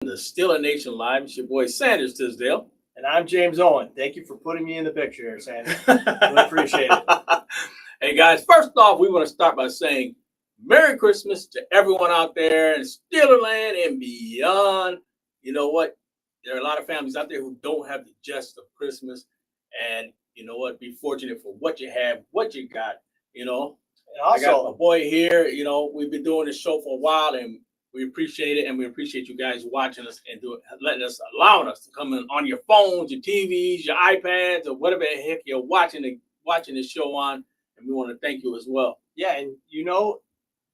the Steeler Nation Live. It's your boy Sanders Tisdale. And I'm James Owen. Thank you for putting me in the picture here, Sanders. Really appreciate it. Hey, guys, first off, we want to start by saying Merry Christmas to everyone out there in Steelerland and beyond. You know what? There are a lot of families out there who don't have the gist of Christmas. And you know what? Be fortunate for what you have, what you got, you know. And also, I got my boy here. You know, we've been doing this show for a while, and we appreciate it, and we appreciate you guys watching us and allowing us to come in on your phones, your TVs, your iPads, or whatever the heck you're watching this show on. And we want to thank you as well. Yeah, and you know,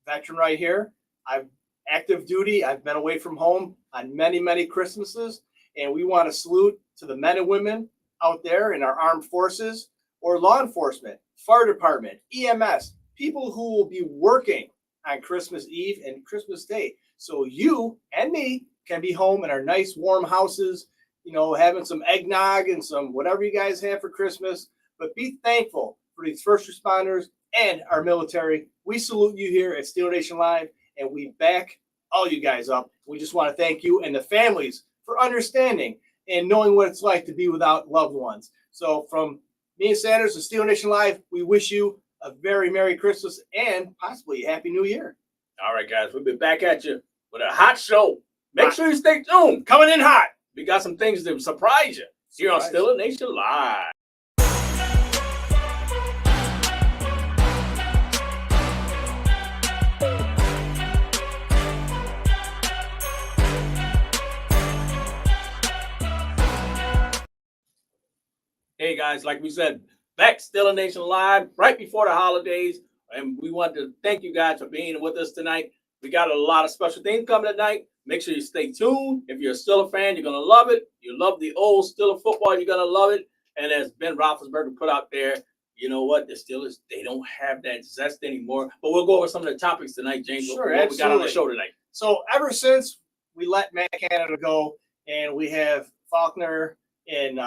veteran right here, I've active duty. I've been away from home on many, many Christmases, and we want to salute to the men and women out there in our armed forces or law enforcement, fire department, EMS, people who will be working on Christmas Eve and Christmas Day. So you and me can be home in our nice warm houses, you know, having some eggnog and some whatever you guys have for Christmas. But be thankful for these first responders and our military. We salute you here at Steeler Nation Live, and we back all you guys up. We just want to thank you and the families for understanding and knowing what it's like to be without loved ones. So from me and Sanders and Steeler Nation Live, we wish you a very Merry Christmas and possibly a Happy New Year. All right, guys, we'll be back at you with a hot show. Make sure you stay tuned. Coming in hot. We got some things to surprise you here on Steeler Nation Live. Hey, guys, like we said, back Steeler Nation Live right before the holidays. And we want to thank you guys for being with us tonight. We got a lot of special things coming tonight. Make sure you stay tuned. If you're a Steeler fan, you're going to love it. You love the old Steeler football, you're going to love it. And as Ben Roethlisberger put out there, you know what? The Steelers, they don't have that zest anymore. But we'll go over some of the topics tonight, James. Sure, what we got on the show tonight. So ever since we let Matt Canada go and we have Faulkner and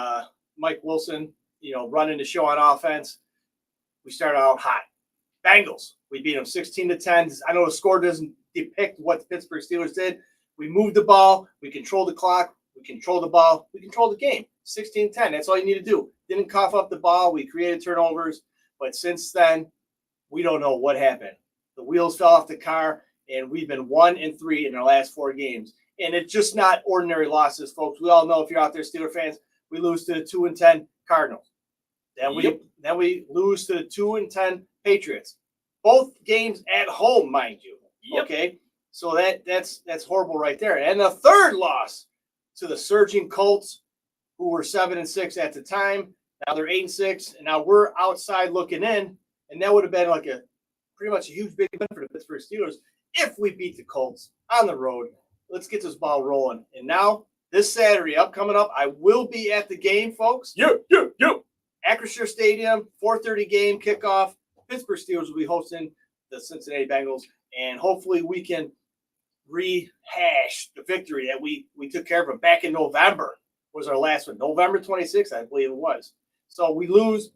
Mike Wilson, you know, running the show on offense, we started out hot. Bengals, we beat them 16-10. I know the score doesn't depict what the Pittsburgh Steelers did. We moved the ball. We controlled the clock. We controlled the ball. We controlled the game. 16-10. That's all you need to do. Didn't cough up the ball. We created turnovers. But since then, we don't know what happened. The wheels fell off the car, and we've been 1-3 in our last 4 games. And it's just not ordinary losses, folks. We all know if you're out there, Steeler fans, we lose to the 2-10 Cardinals. Then we lose to the 2-10 Patriots. Both games at home, mind you. Yep. Okay, so that's horrible right there. And the third loss to the surging Colts, who were 7-6 at the time. Now they're 8-6, and now we're outside looking in. And that would have been like a pretty much a huge big win for the Pittsburgh Steelers if we beat the Colts on the road. Let's get this ball rolling. And now this Saturday, coming up, I will be at the game, folks. Acrisure Stadium, 4:30 game kickoff. Pittsburgh Steelers will be hosting the Cincinnati Bengals, and hopefully we can rehash the victory that we took care of them back in November. Was our last one. November 26th, I believe it was. So we lose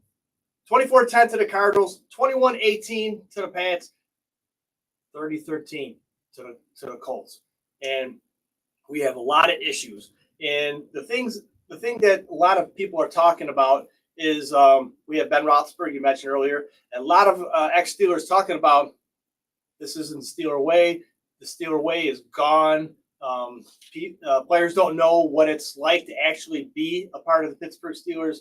24-10 to the Cardinals, 21-18 to the Pats, 30-13 to the Colts. And we have a lot of issues. And the thing that a lot of people are talking about is we have Ben Roethlisberger, you mentioned earlier, and a lot of ex-Steelers talking about this isn't the Steeler way. The Steeler way is gone. Players don't know what it's like to actually be a part of the Pittsburgh Steelers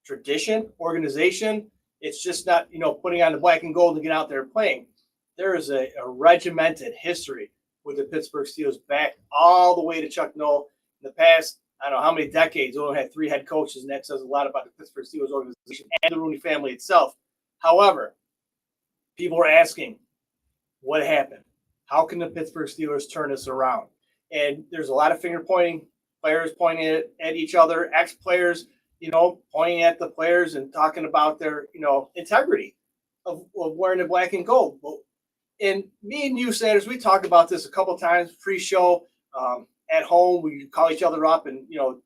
tradition, organization. It's just not, you know, putting on the black and gold and get out there and playing. There is a regimented history with the Pittsburgh Steelers back all the way to Chuck Noll. In the past, I don't know how many decades, we only had 3 head coaches, and that says a lot about the Pittsburgh Steelers organization and the Rooney family itself. However, people are asking, what happened? How can the Pittsburgh Steelers turn this around? And there's a lot of finger pointing, players pointing at each other, ex-players, you know, pointing at the players and talking about their, you know, integrity of wearing the black and gold. And me and you, Sanders, we talked about this a couple of times pre-show. At home, we call each other up and, you know,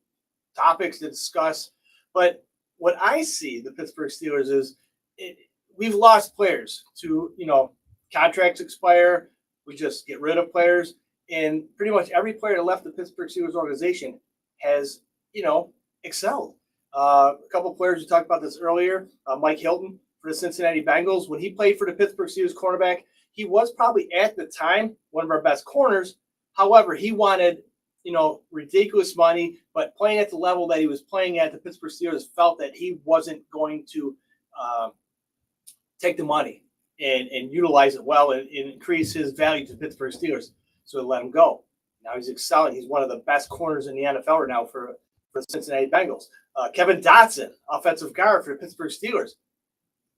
topics to discuss. But what I see the Pittsburgh Steelers is we've lost players to, you know, contracts expire. We just get rid of players. And pretty much every player that left the Pittsburgh Steelers organization has, excelled. A couple of players, we talked about this earlier, Mike Hilton for the Cincinnati Bengals. When he played for the Pittsburgh Steelers cornerback, he was probably at the time one of our best corners. However, he wanted, ridiculous money, but playing at the level that he was playing at, the Pittsburgh Steelers felt that he wasn't going to take the money and utilize it well and increase his value to the Pittsburgh Steelers. So they let him go. Now he's excelling. He's one of the best corners in the NFL right now for the Cincinnati Bengals. Kevin Dotson, offensive guard for the Pittsburgh Steelers.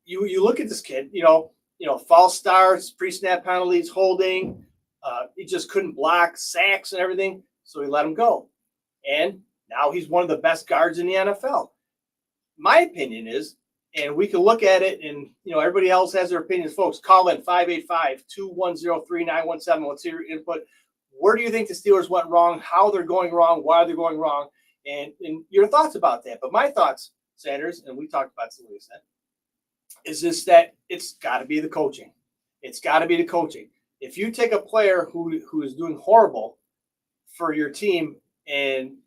You look at this kid, false starts, pre-snap penalties, holding. He just couldn't block, sacks and everything. So he let him go. And now he's one of the best guards in the NFL. My opinion is, and we can look at it, and everybody else has their opinions. Folks, call in 585-210-3917. Let's hear your input. Where do you think the Steelers went wrong? How they're going wrong? Why they're going wrong? And your thoughts about that. But my thoughts, Sanders, and we talked about this a little bit, is just that it's got to be the coaching. It's got to be the coaching. If you take a player who is doing horrible for your team and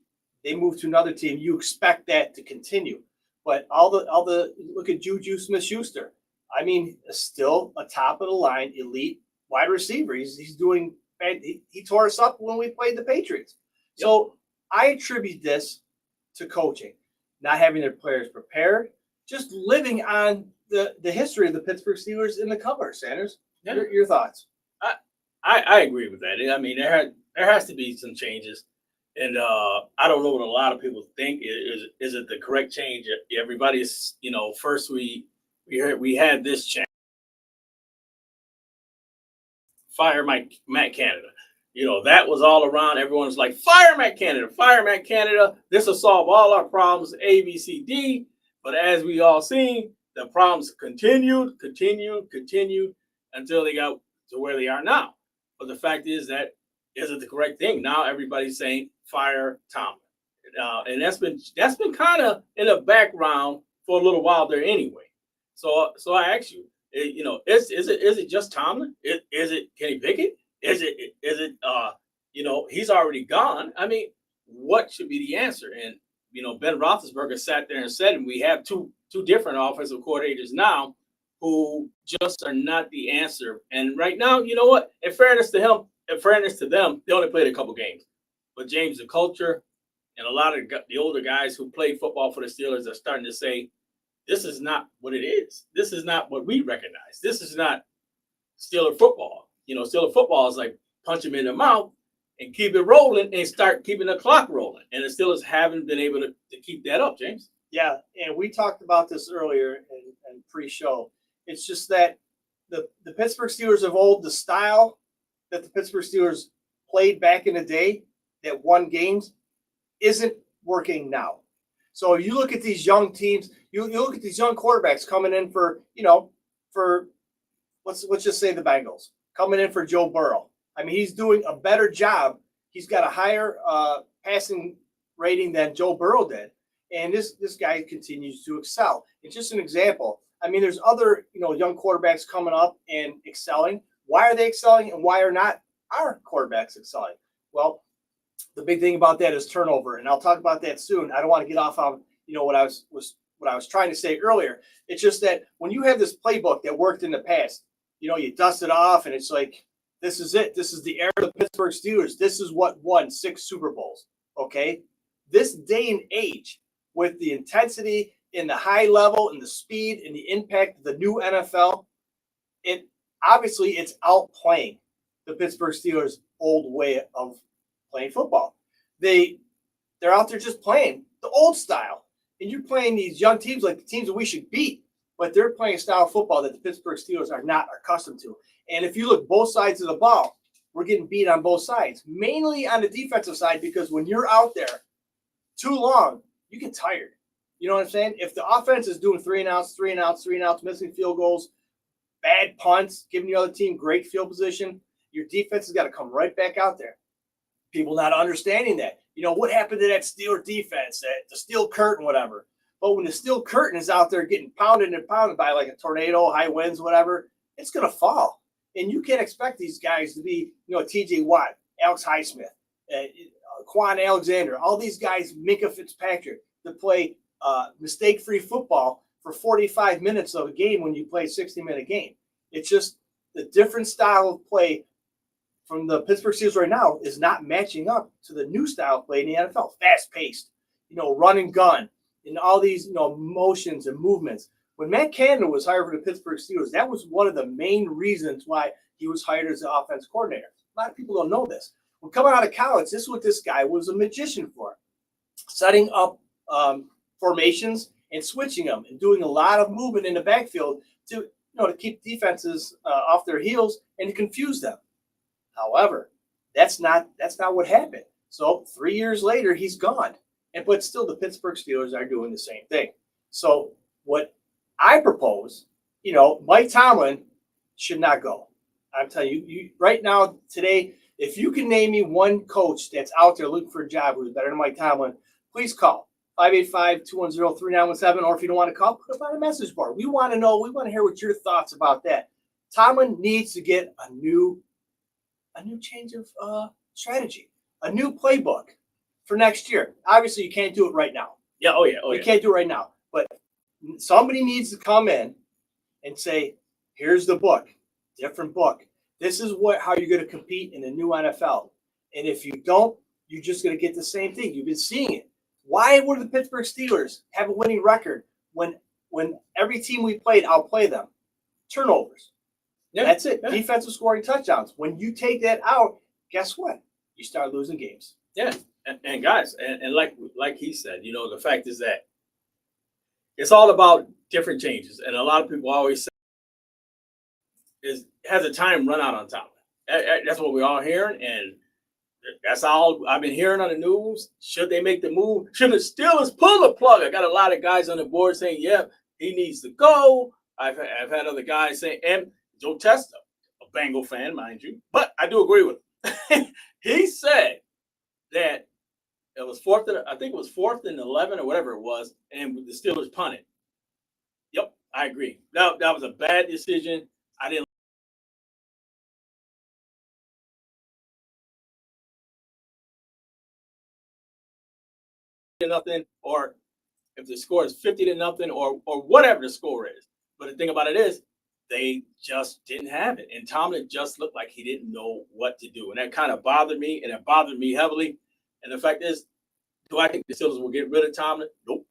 they move to another team, you expect that to continue. But all the look at Juju Smith-Schuster. I mean, still a top of the line elite wide receiver. He's doing. He tore us up when we played the Patriots. Yep. So I attribute this to coaching, not having their players prepared, just living on the history of the Pittsburgh Steelers in the cover. Sanders, your thoughts? I agree with that. I mean, there has to be some changes. And I don't know what a lot of people think. Is it the correct change? Everybody's, first we had this change. Fire Matt Canada. That was all around. Everyone was like, fire Matt Canada, fire Matt Canada. This will solve all our problems, A, B, C, D. But as we all seen, the problems continued until they got to where they are now. But the fact is that isn't the correct thing. Now everybody's saying fire Tomlin, and that's been kind of in the background for a little while there anyway. So I ask you, is it just Tomlin? Is it Kenny Pickett? Is it he's already gone? I mean, what should be the answer? And Ben Roethlisberger sat there and said, and we have two different offensive coordinators now who just are not the answer. And right now, you know what? In fairness to him. In fairness to them, they only played a couple games. But James, the culture, and a lot of the older guys who played football for the Steelers are starting to say, this is not what it is. This is not what we recognize. This is not Steeler football. Steeler football is like punch them in the mouth and keep it rolling and start keeping the clock rolling. And the Steelers haven't been able to keep that up, James. Yeah, and we talked about this earlier in pre-show. It's just that the Pittsburgh Steelers of old, the style that the Pittsburgh Steelers played back in the day that won games isn't working now. So you look at these young teams, you look at these young quarterbacks coming in for let's just say the Bengals, coming in for Joe Burrow. I mean, he's doing a better job. He's got a higher passing rating than Joe Burrow did. And this guy continues to excel. It's just an example. I mean, there's other, young quarterbacks coming up and excelling. Why are they excelling and why are not our quarterbacks excelling? Well, the big thing about that is turnover, and I'll talk about that soon. I don't want to get off on what I was trying to say earlier. It's just that when you have this playbook that worked in the past, you dust it off and it's like, this is it. This is the era of the Pittsburgh Steelers. This is what won 6 Super Bowls. Okay, this day and age with the intensity and the high level and the speed and the impact of the new NFL, it's outplaying the Pittsburgh Steelers' old way of playing football. They're out there just playing the old style. And you're playing these young teams like the teams that we should beat, but they're playing a style of football that the Pittsburgh Steelers are not accustomed to. And if you look both sides of the ball, we're getting beat on both sides, mainly on the defensive side, because when you're out there too long, you get tired. You know what I'm saying? If the offense is doing 3 and outs, missing field goals, bad punts, giving the other team great field position, your defense has got to come right back out there. People not understanding that. What happened to that Steeler defense, the steel curtain, whatever. But when the steel curtain is out there getting pounded and pounded by like a tornado, high winds, whatever, it's going to fall. And you can't expect these guys to be, a TJ Watt, Alex Highsmith, Quan Alexander, all these guys, Minka Fitzpatrick, to play mistake-free football for 45 minutes of a game when you play a 60-minute game. It's just the different style of play from the Pittsburgh Steelers right now is not matching up to the new style of play in the NFL. Fast-paced, run and gun, and all these, motions and movements. When Matt Canada was hired for the Pittsburgh Steelers, that was one of the main reasons why he was hired as the offense coordinator. A lot of people don't know this. When coming out of college, this is what this guy was a magician for. Setting up formations and switching them and doing a lot of movement in the backfield to keep defenses off their heels and to confuse them. However, that's not what happened. So 3 years later, he's gone. But still, the Pittsburgh Steelers are doing the same thing. So what I propose, Mike Tomlin should not go. I'm telling you right now, today, if you can name me one coach that's out there looking for a job who's better than Mike Tomlin, please call 585-210-3917. Or if you don't want to call, put it on a message board. We want to know. We want to hear what your thoughts about that. Tomlin needs to get a new change of strategy, a new playbook for next year. Obviously, you can't do it right now. Yeah. You can't do it right now. But somebody needs to come in and say, here's the book, different book. This is how you're going to compete in the new NFL. And if you don't, you're just going to get the same thing. You've been seeing it. Why would the Pittsburgh Steelers have a winning record when every team we played outplay them? Turnovers. Yeah, that's it. Yeah. Defensive scoring touchdowns. When you take that out, guess what? You start losing games. Yeah. And guys, and like he said, the fact is that it's all about different changes. And a lot of people always say has a time run out on top. That's what we're all hearing. And that's all I've been hearing on the news. Should they make the move? Should the Steelers pull the plug? I got a lot of guys on the board saying, yeah, he needs to go. I've had other guys saying, and Joe Testa, a Bengal fan, mind you, but I do agree with him. He said that it was fourth and 11 or whatever it was, and the Steelers punted. Yep, I agree. That was a bad decision. I didn't. Nothing, or if the score is 50-0 or whatever the score is. But the thing about it is, they just didn't have it. And Tomlin just looked like he didn't know what to do. And that kind of bothered me, and it bothered me heavily. And the fact is, do I think the Steelers will get rid of Tomlin? Nope.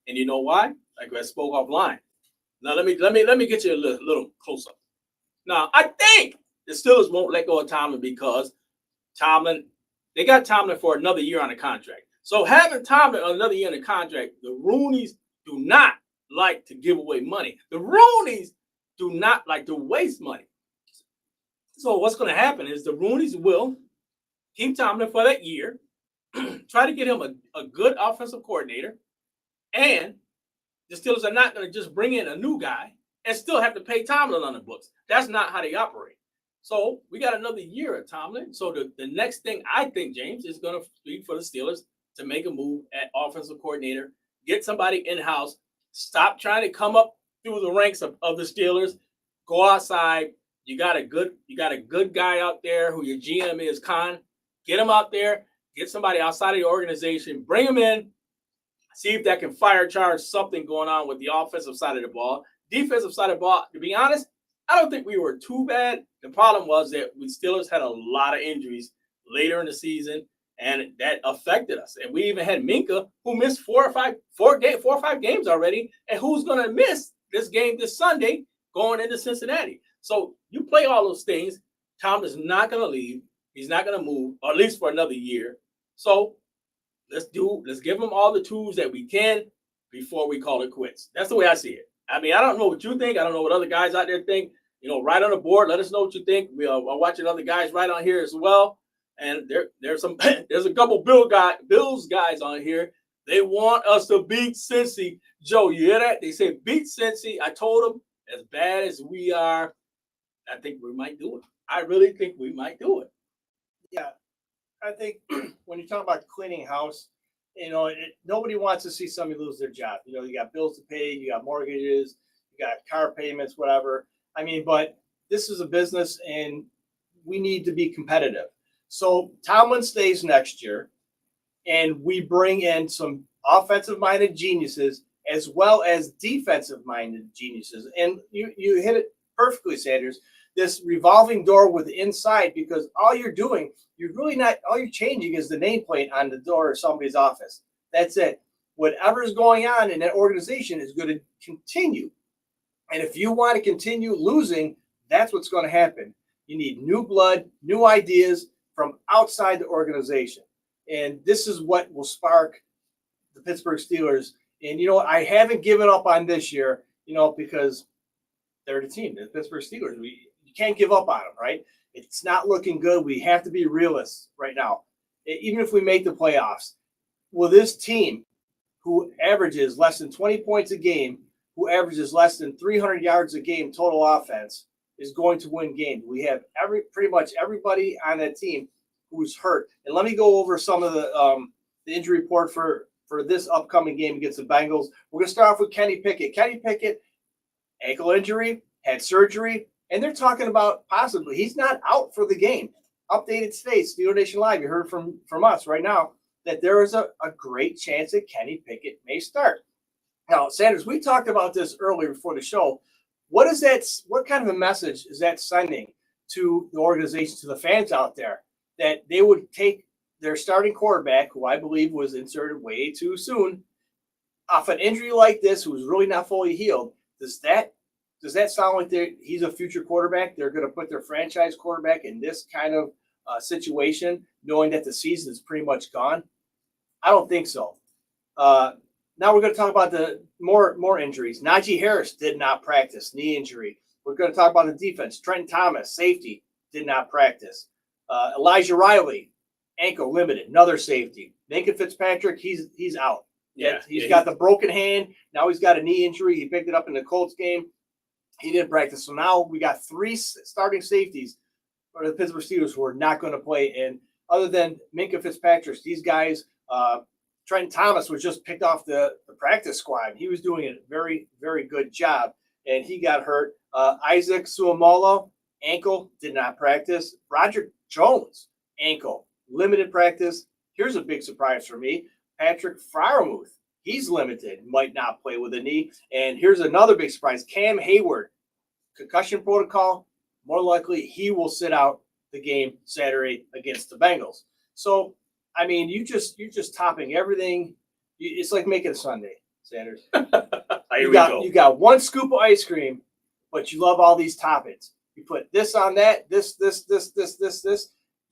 And you know why? Like I spoke offline. Now let me get you a little closer. Now, I think the Steelers won't let go of Tomlin because they got Tomlin for another year on a contract. So having Tomlin another year in the contract, the Roonies do not like to give away money. The Roonies do not like to waste money. So what's going to happen is the Roonies will keep Tomlin for that year, try to get him a good offensive coordinator, and the Steelers are not going to just bring in a new guy and still have to pay Tomlin on the books. That's not how they operate. So we got another year at Tomlin. So the next thing I think, James, is going to be for the Steelers to make a move at offensive coordinator, get somebody in-house, stop trying to come up through the ranks of the Steelers, go outside. You got a good guy out there who your GM is, Khan. Get him out there, get somebody outside of the organization, bring him in, see if that can fire charge something going on with the offensive side of the ball. Defensive side of the ball, to be honest, I don't think we were too bad. The problem was that we Steelers had a lot of injuries later in the season, and that affected us. And we even had Minka, who missed four or five games already, and who's going to miss this game this Sunday going into Cincinnati. So you play all those things. Tom is not going to leave. He's not going to move, or at least for another year. So let's give him all the tools that we can before we call it quits. That's the way I see it. I mean, I don't know what you think. I don't know what other guys out there think. Write on the board. Let us know what you think. We are watching other guys right on here as well. And there's a couple Bills guys on here. They want us to beat Cincy. Joe, you hear that? They say beat Cincy. I told them, as bad as we are, I think we might do it. I really think we might do it. Yeah, I think when you talk about cleaning house, nobody wants to see somebody lose their job. You got bills to pay, you got mortgages, you got car payments, whatever. I mean, but this is a business, and we need to be competitive. So Tomlin stays next year, and we bring in some offensive-minded geniuses as well as defensive-minded geniuses. And you hit it perfectly, Sanders. This revolving door with the inside, because all you're doing, all you're changing is the nameplate on the door of somebody's office. That's it. Whatever's going on in that organization is going to continue. And if you want to continue losing, that's what's going to happen. You need new blood, new ideas from outside the organization. And this is what will spark the Pittsburgh Steelers. And you know what? I haven't given up on this year, because they're the team, the Pittsburgh Steelers. You can't give up on them, right? It's not looking good. We have to be realists right now. Even if we make the playoffs, will this team, who averages less than 20 points a game, who averages less than 300 yards a game total offense, is going to win games? We have pretty much everybody on that team who's hurt. And let me go over some of the injury report for this upcoming game against the Bengals. We're going to start off with Kenny Pickett. Kenny Pickett, ankle injury, had surgery, and they're talking about possibly he's not out for the game. Updated states, Steeler Nation Live, you heard from us right now that there is a great chance that Kenny Pickett may start. Now, Sanders, we talked about this earlier before the show. What kind of a message is that sending to the organization, to the fans out there, that they would take their starting quarterback, who I believe was inserted way too soon, off an injury like this, who's really not fully healed? Does that sound like he's a future quarterback? They're going to put their franchise quarterback in this kind of situation, knowing that the season is pretty much gone? I don't think so. Now we're going to talk about the more injuries. Najee Harris did not practice, knee injury. We're going to talk about the defense. Trent Thomas, safety, did not practice. Elijah Riley, ankle limited, another safety. Minka Fitzpatrick, he's out. He's got the broken hand. Now he's got a knee injury. He picked it up in the Colts game. He didn't practice. So now we got 3 starting safeties for the Pittsburgh Steelers who are not going to play. And other than Minka Fitzpatrick, these guys, Trent Thomas was just picked off the practice squad. He was doing a very, very good job, and he got hurt. Isaac Suomalo, ankle, did not practice. Roger Jones, ankle, limited practice. Here's a big surprise for me. Patrick Freiermuth, he's limited, might not play with a knee. And here's another big surprise. Cam Hayward, concussion protocol, more likely he will sit out the game Saturday against the Bengals. So, I mean, you're just topping everything. It's like making a sundae, Sanders. You got 1 scoop of ice cream, but you love all these toppings. You put this on that, this.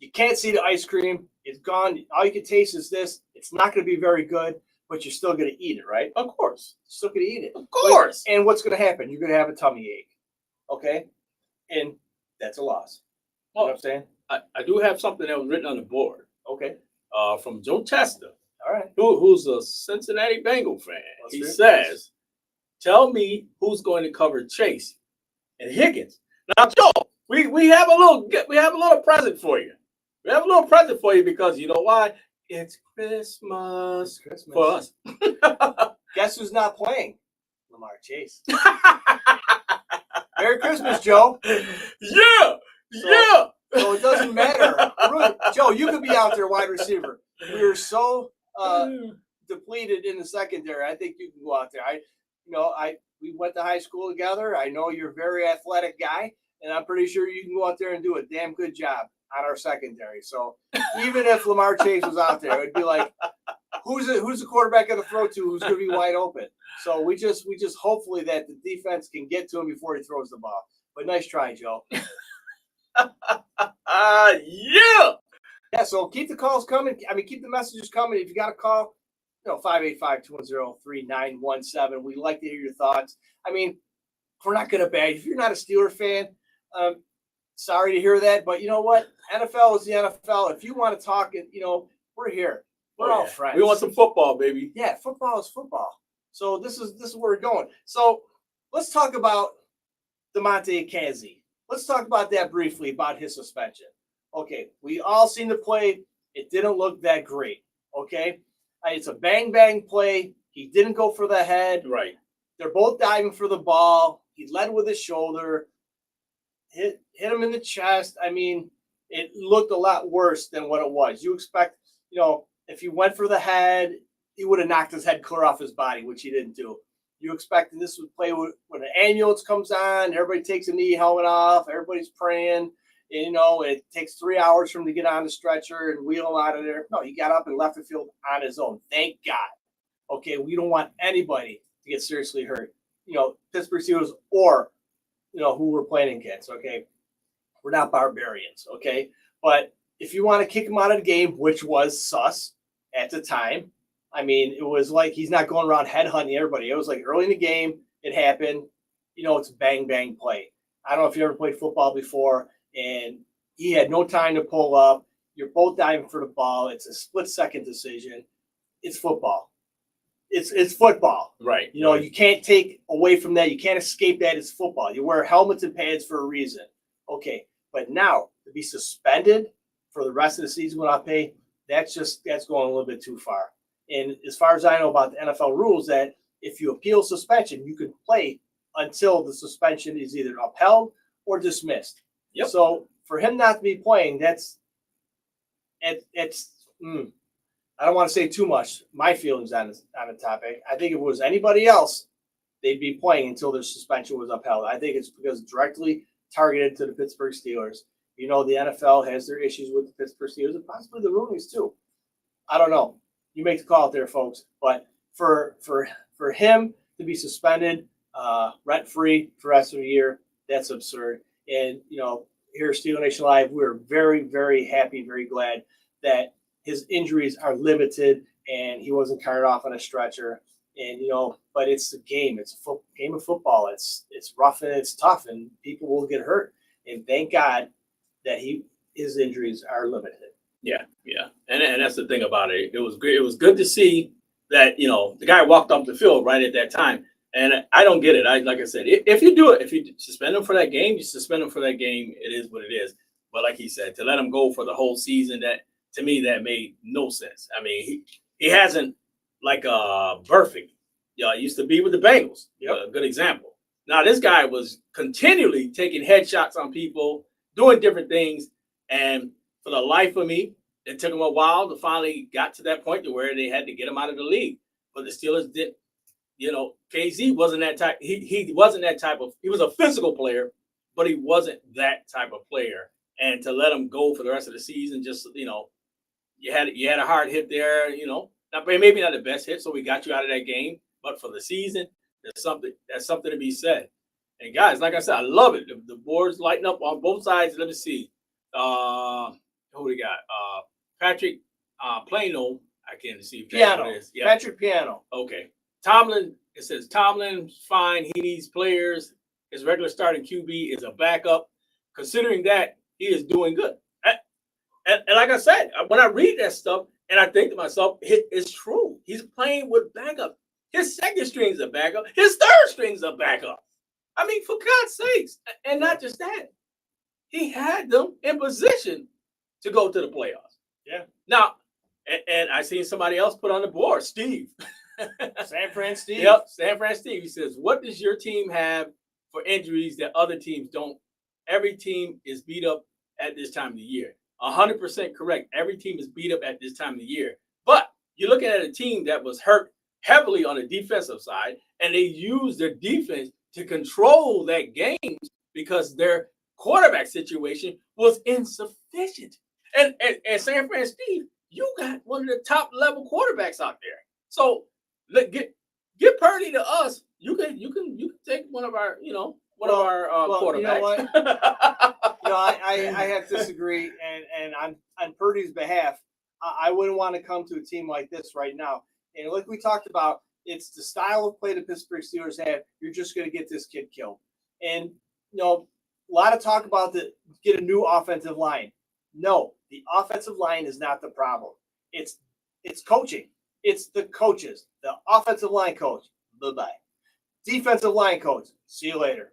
You can't see the ice cream. It's gone. All you can taste is this. It's not going to be very good, but you're still going to eat it, right? Of course. You're still going to eat it. Of course. And what's going to happen? You're going to have a tummy ache. Okay? And that's a loss. You know what I'm saying? I do have something that was written on the board. Okay. From Joe Testa. All right. Who's a Cincinnati Bengal fan. He says, tell me who's going to cover Chase and Higgins. Now, Joe, we have a little present for you. We have a little present for you because you know why? It's Christmas for us. Guess who's not playing? Lamar Chase. Merry Christmas, Joe. Yeah. So it doesn't matter. Really, Joe, you could be out there wide receiver. We are so depleted in the secondary. I think you can go out there. We went to high school together. I know you're a very athletic guy, and I'm pretty sure you can go out there and do a damn good job on our secondary. So even if Lamar Chase was out there, it'd be like, who's the quarterback going to throw to? Who's going to be wide open? So we just hopefully that the defense can get to him before he throws the ball. But nice try, Joe. Yeah, so keep the calls coming. I mean, keep the messages coming. If you got a call, 585-210-3917. We like to hear your thoughts. I mean, we're not going to bag. If you're not a Steeler fan, sorry to hear that. But you know what? NFL is the NFL. If you want to talk, we're here. We're all friends. We want some football, baby. Yeah, football is football. So this is where we're going. So let's talk about DeMonte Casey. Let's talk about that briefly, about his suspension. Okay, we all seen the play. It didn't look that great, okay? It's a bang-bang play. He didn't go for the head. Right. They're both diving for the ball. He led with his shoulder, hit him in the chest. I mean, it looked a lot worse than what it was. You expect, if he went for the head, he would have knocked his head clear off his body, which he didn't do. You expect this would play when an ambulance comes on, everybody takes a knee helmet off, everybody's praying. It takes 3 hours for him to get on the stretcher and wheel him out of there. No, he got up and left the field on his own. Thank God. Okay, we don't want anybody to get seriously hurt. Pittsburgh Steelers or, who we're playing against, okay? We're not barbarians, okay? But if you want to kick him out of the game, which was sus at the time, I mean, it was like he's not going around headhunting everybody. It was like early in the game, it happened. It's a bang, bang play. I don't know if you ever played football before, and he had no time to pull up. You're both diving for the ball. It's a split-second decision. It's football. It's football. Right. You can't take away from that. You can't escape that. It's football. You wear helmets and pads for a reason. Okay. But now to be suspended for the rest of the season without pay, that's going a little bit too far. And as far as I know about the NFL rules, that if you appeal suspension, you can play until the suspension is either upheld or dismissed. Yep. So for him not to be playing, I don't want to say too much. My feelings on the topic. I think if it was anybody else, they'd be playing until their suspension was upheld. I think it's because it's directly targeted to the Pittsburgh Steelers. The NFL has their issues with the Pittsburgh Steelers and possibly the Roonies too. I don't know. You make the call out there, folks. But for him to be suspended rent-free for the rest of the year, that's absurd. And, here at Steel Nation Live, we're very, very happy, very glad that his injuries are limited and he wasn't carried off on a stretcher. And, but it's a game. It's a game of football. It's rough and it's tough and people will get hurt. And thank God that his injuries are limited. Yeah. And that's the thing about it. It was great. It was good to see that, the guy walked off the field right at that time. And I don't get it. Like I said, if you do it, if you suspend him for that game, you suspend him for that game. It is what it is. But like he said, to let him go for the whole season, to me, that made no sense. I mean, he hasn't perfect. Used to be with the Bengals. A good example. Now, this guy was continually taking headshots on people, doing different things. And for the life of me, it took him a while to finally got to that point to where they had to get him out of the league. But the Steelers did. KZ wasn't that type. He wasn't that type of. He was a physical player, but he wasn't that type of player. And to let him go for the rest of the season, just you had a hard hit there. Maybe not the best hit, so we got you out of that game. But for the season, that's something to be said. And guys, like I said, I love it. The boards lighting up on both sides. Let me see. Who we got? Patrick Plano. I can't see. Piano. Yeah. Patrick Piano. Okay. Tomlin, it says Tomlin's fine. He needs players. His regular starting QB is a backup. Considering that, he is doing good. And like I said, when I read that stuff and I think to myself, it's true. He's playing with backup. His second string's a backup. His third string's a backup. I mean, for God's sakes. And not just that. He had them in position to go to the playoffs. Yeah. Now, and I seen somebody else put on the board, Steve. San Fran Steve. Yep, San Fran Steve. He says, what does your team have for injuries that other teams don't? Every team is beat up at this time of the year. 100% correct. Every team is beat up at this time of the year. But you're looking at a team that was hurt heavily on the defensive side, and they used their defense to control that game because their quarterback situation was insufficient. And San Fran Steve, you got one of the top level quarterbacks out there. So get Purdy to us. You can take one of our quarterbacks. You know what? I have to disagree, and on Purdy's behalf, I wouldn't want to come to a team like this right now. And like we talked about, it's the style of play the Pittsburgh Steelers have. You're just going to get this kid killed. And a lot of talk about get a new offensive line. No, the offensive line is not the problem. It's coaching. It's the coaches, the offensive line coach. Bye-bye. Defensive line coach. See you later.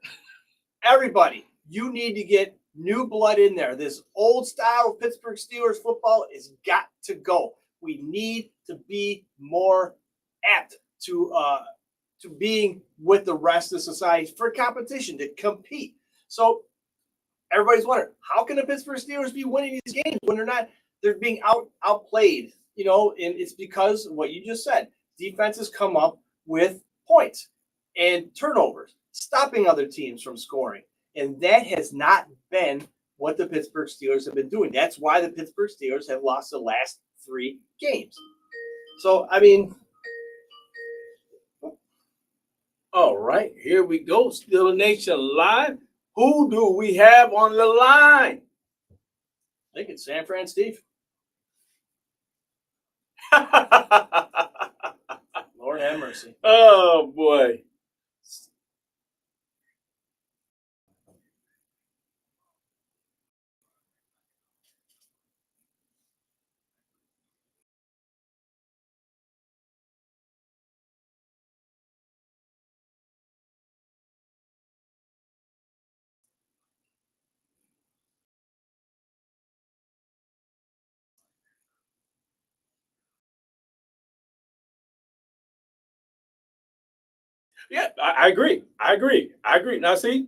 Everybody, you need to get new blood in there. This old style of Pittsburgh Steelers football has got to go. We need to be more apt to being with the rest of society for competition, to compete. So everybody's wondering, how can the Pittsburgh Steelers be winning these games when they're being outplayed, and it's because of what you just said. Defenses come up with points and turnovers, stopping other teams from scoring. And that has not been what the Pittsburgh Steelers have been doing. That's why the Pittsburgh Steelers have lost the last 3 games. So, I mean, all right, here we go. Steeler Nation Live. Who do we have on the line? I think it's San Fran Steve. Lord have mercy. Oh, boy. Yeah, I agree. I agree. Now, see,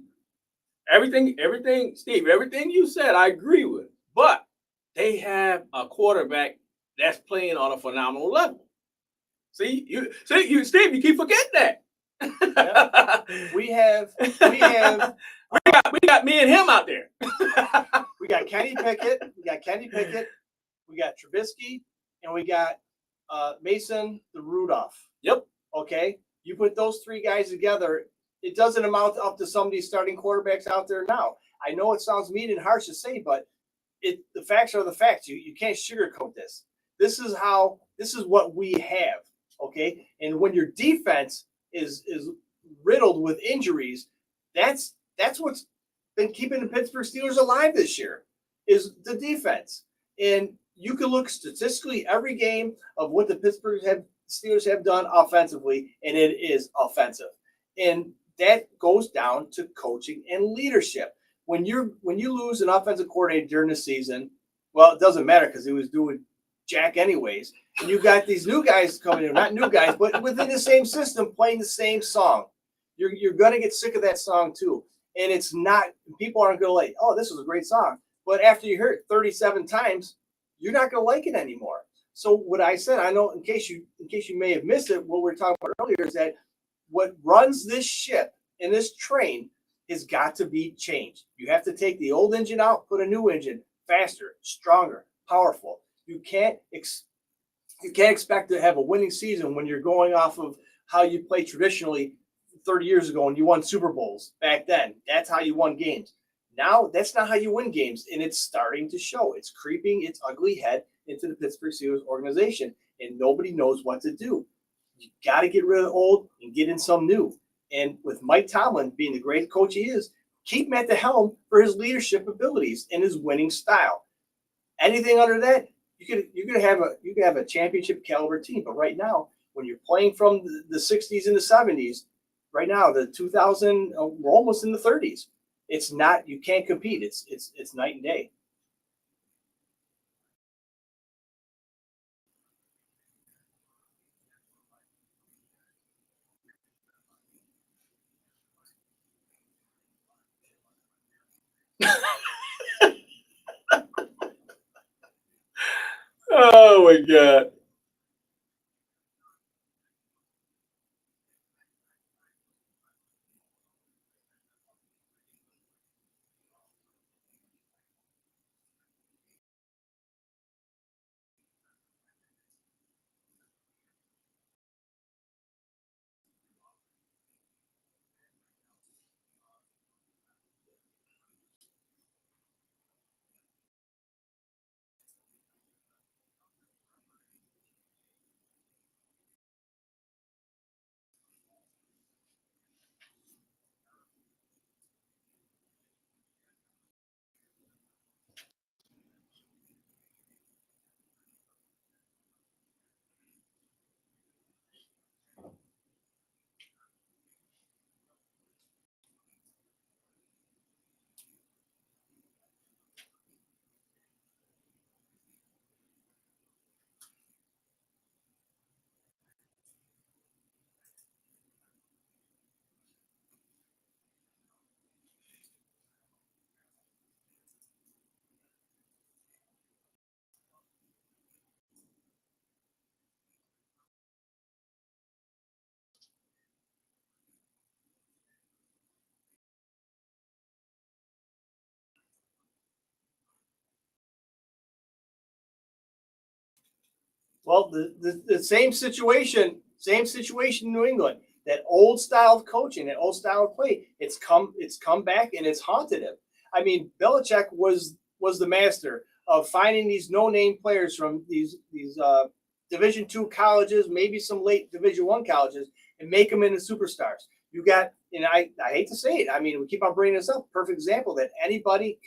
everything, Steve, everything you said, I agree with. But they have a quarterback that's playing on a phenomenal level. See, Steve, you keep forgetting that. Yep. We have we got me and him out there. we got Kenny Pickett, we got Trubisky, and we got Mason the Rudolph. Yep. Okay, you put those 3 guys together, it doesn't amount up to some of these starting quarterbacks out there now. I know it sounds mean and harsh to say, but the facts are the facts. You can't sugarcoat this. This is what we have. Okay, and when your defense is riddled with injuries, that's what's been keeping the Pittsburgh Steelers alive this year, is the defense. And you can look statistically every game of what the Pittsburgh Steelers have done offensively, and it is offensive. And that goes down to coaching and leadership. When you lose an offensive coordinator during the season, well, it doesn't matter because he was doing jack anyways. And you got these new guys coming in, not new guys, but within the same system playing the same song. You're going to get sick of that song too. And it's not, people aren't going to like, oh, this was a great song. But after you hear it 37 times, you're not going to like it anymore. So what I said, I know in case you may have missed it, what we were talking about earlier is that what runs this ship and this train has got to be changed. You have to take the old engine out, put a new engine, faster, stronger, powerful. You can't expect to have a winning season when you're going off of how you play traditionally 30 years ago and you won Super Bowls back then. That's how you won games. Now, that's not how you win games, and it's starting to show. It's creeping its ugly head into the Pittsburgh Steelers organization, and nobody knows what to do. You got to get rid of old and get in some new. And with Mike Tomlin being the great coach he is, keep him at the helm for his leadership abilities and his winning style. Anything under that, you could have a championship caliber team. But right now, when you're playing from the 60s and the 70s, right now the 2000, we're almost in the 30s. It's not, you can't compete. It's night and day. Oh my God. Well, the same situation in New England. That old style of coaching, that old style of play, it's come back and it's haunted him. I mean, Belichick was the master of finding these no-name players from these Division II colleges, maybe some late Division I colleges, and make them into superstars. You got, and I hate to say it, I mean, we keep on bringing this up. Perfect example that anybody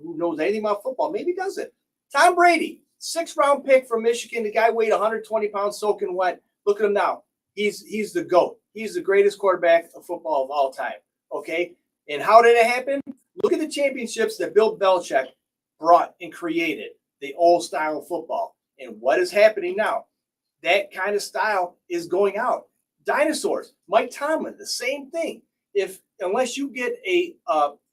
who knows anything about football maybe does it. Tom Brady, 6th-round pick from Michigan. The guy weighed 120 pounds soaking wet. Look at him now. He's the GOAT. He's the greatest quarterback of football of all time. Okay? And how did it happen? Look at the championships that Bill Belichick brought and created, the old style of football. And what is happening now? That kind of style is going out. Dinosaurs. Mike Tomlin, the same thing. Unless you get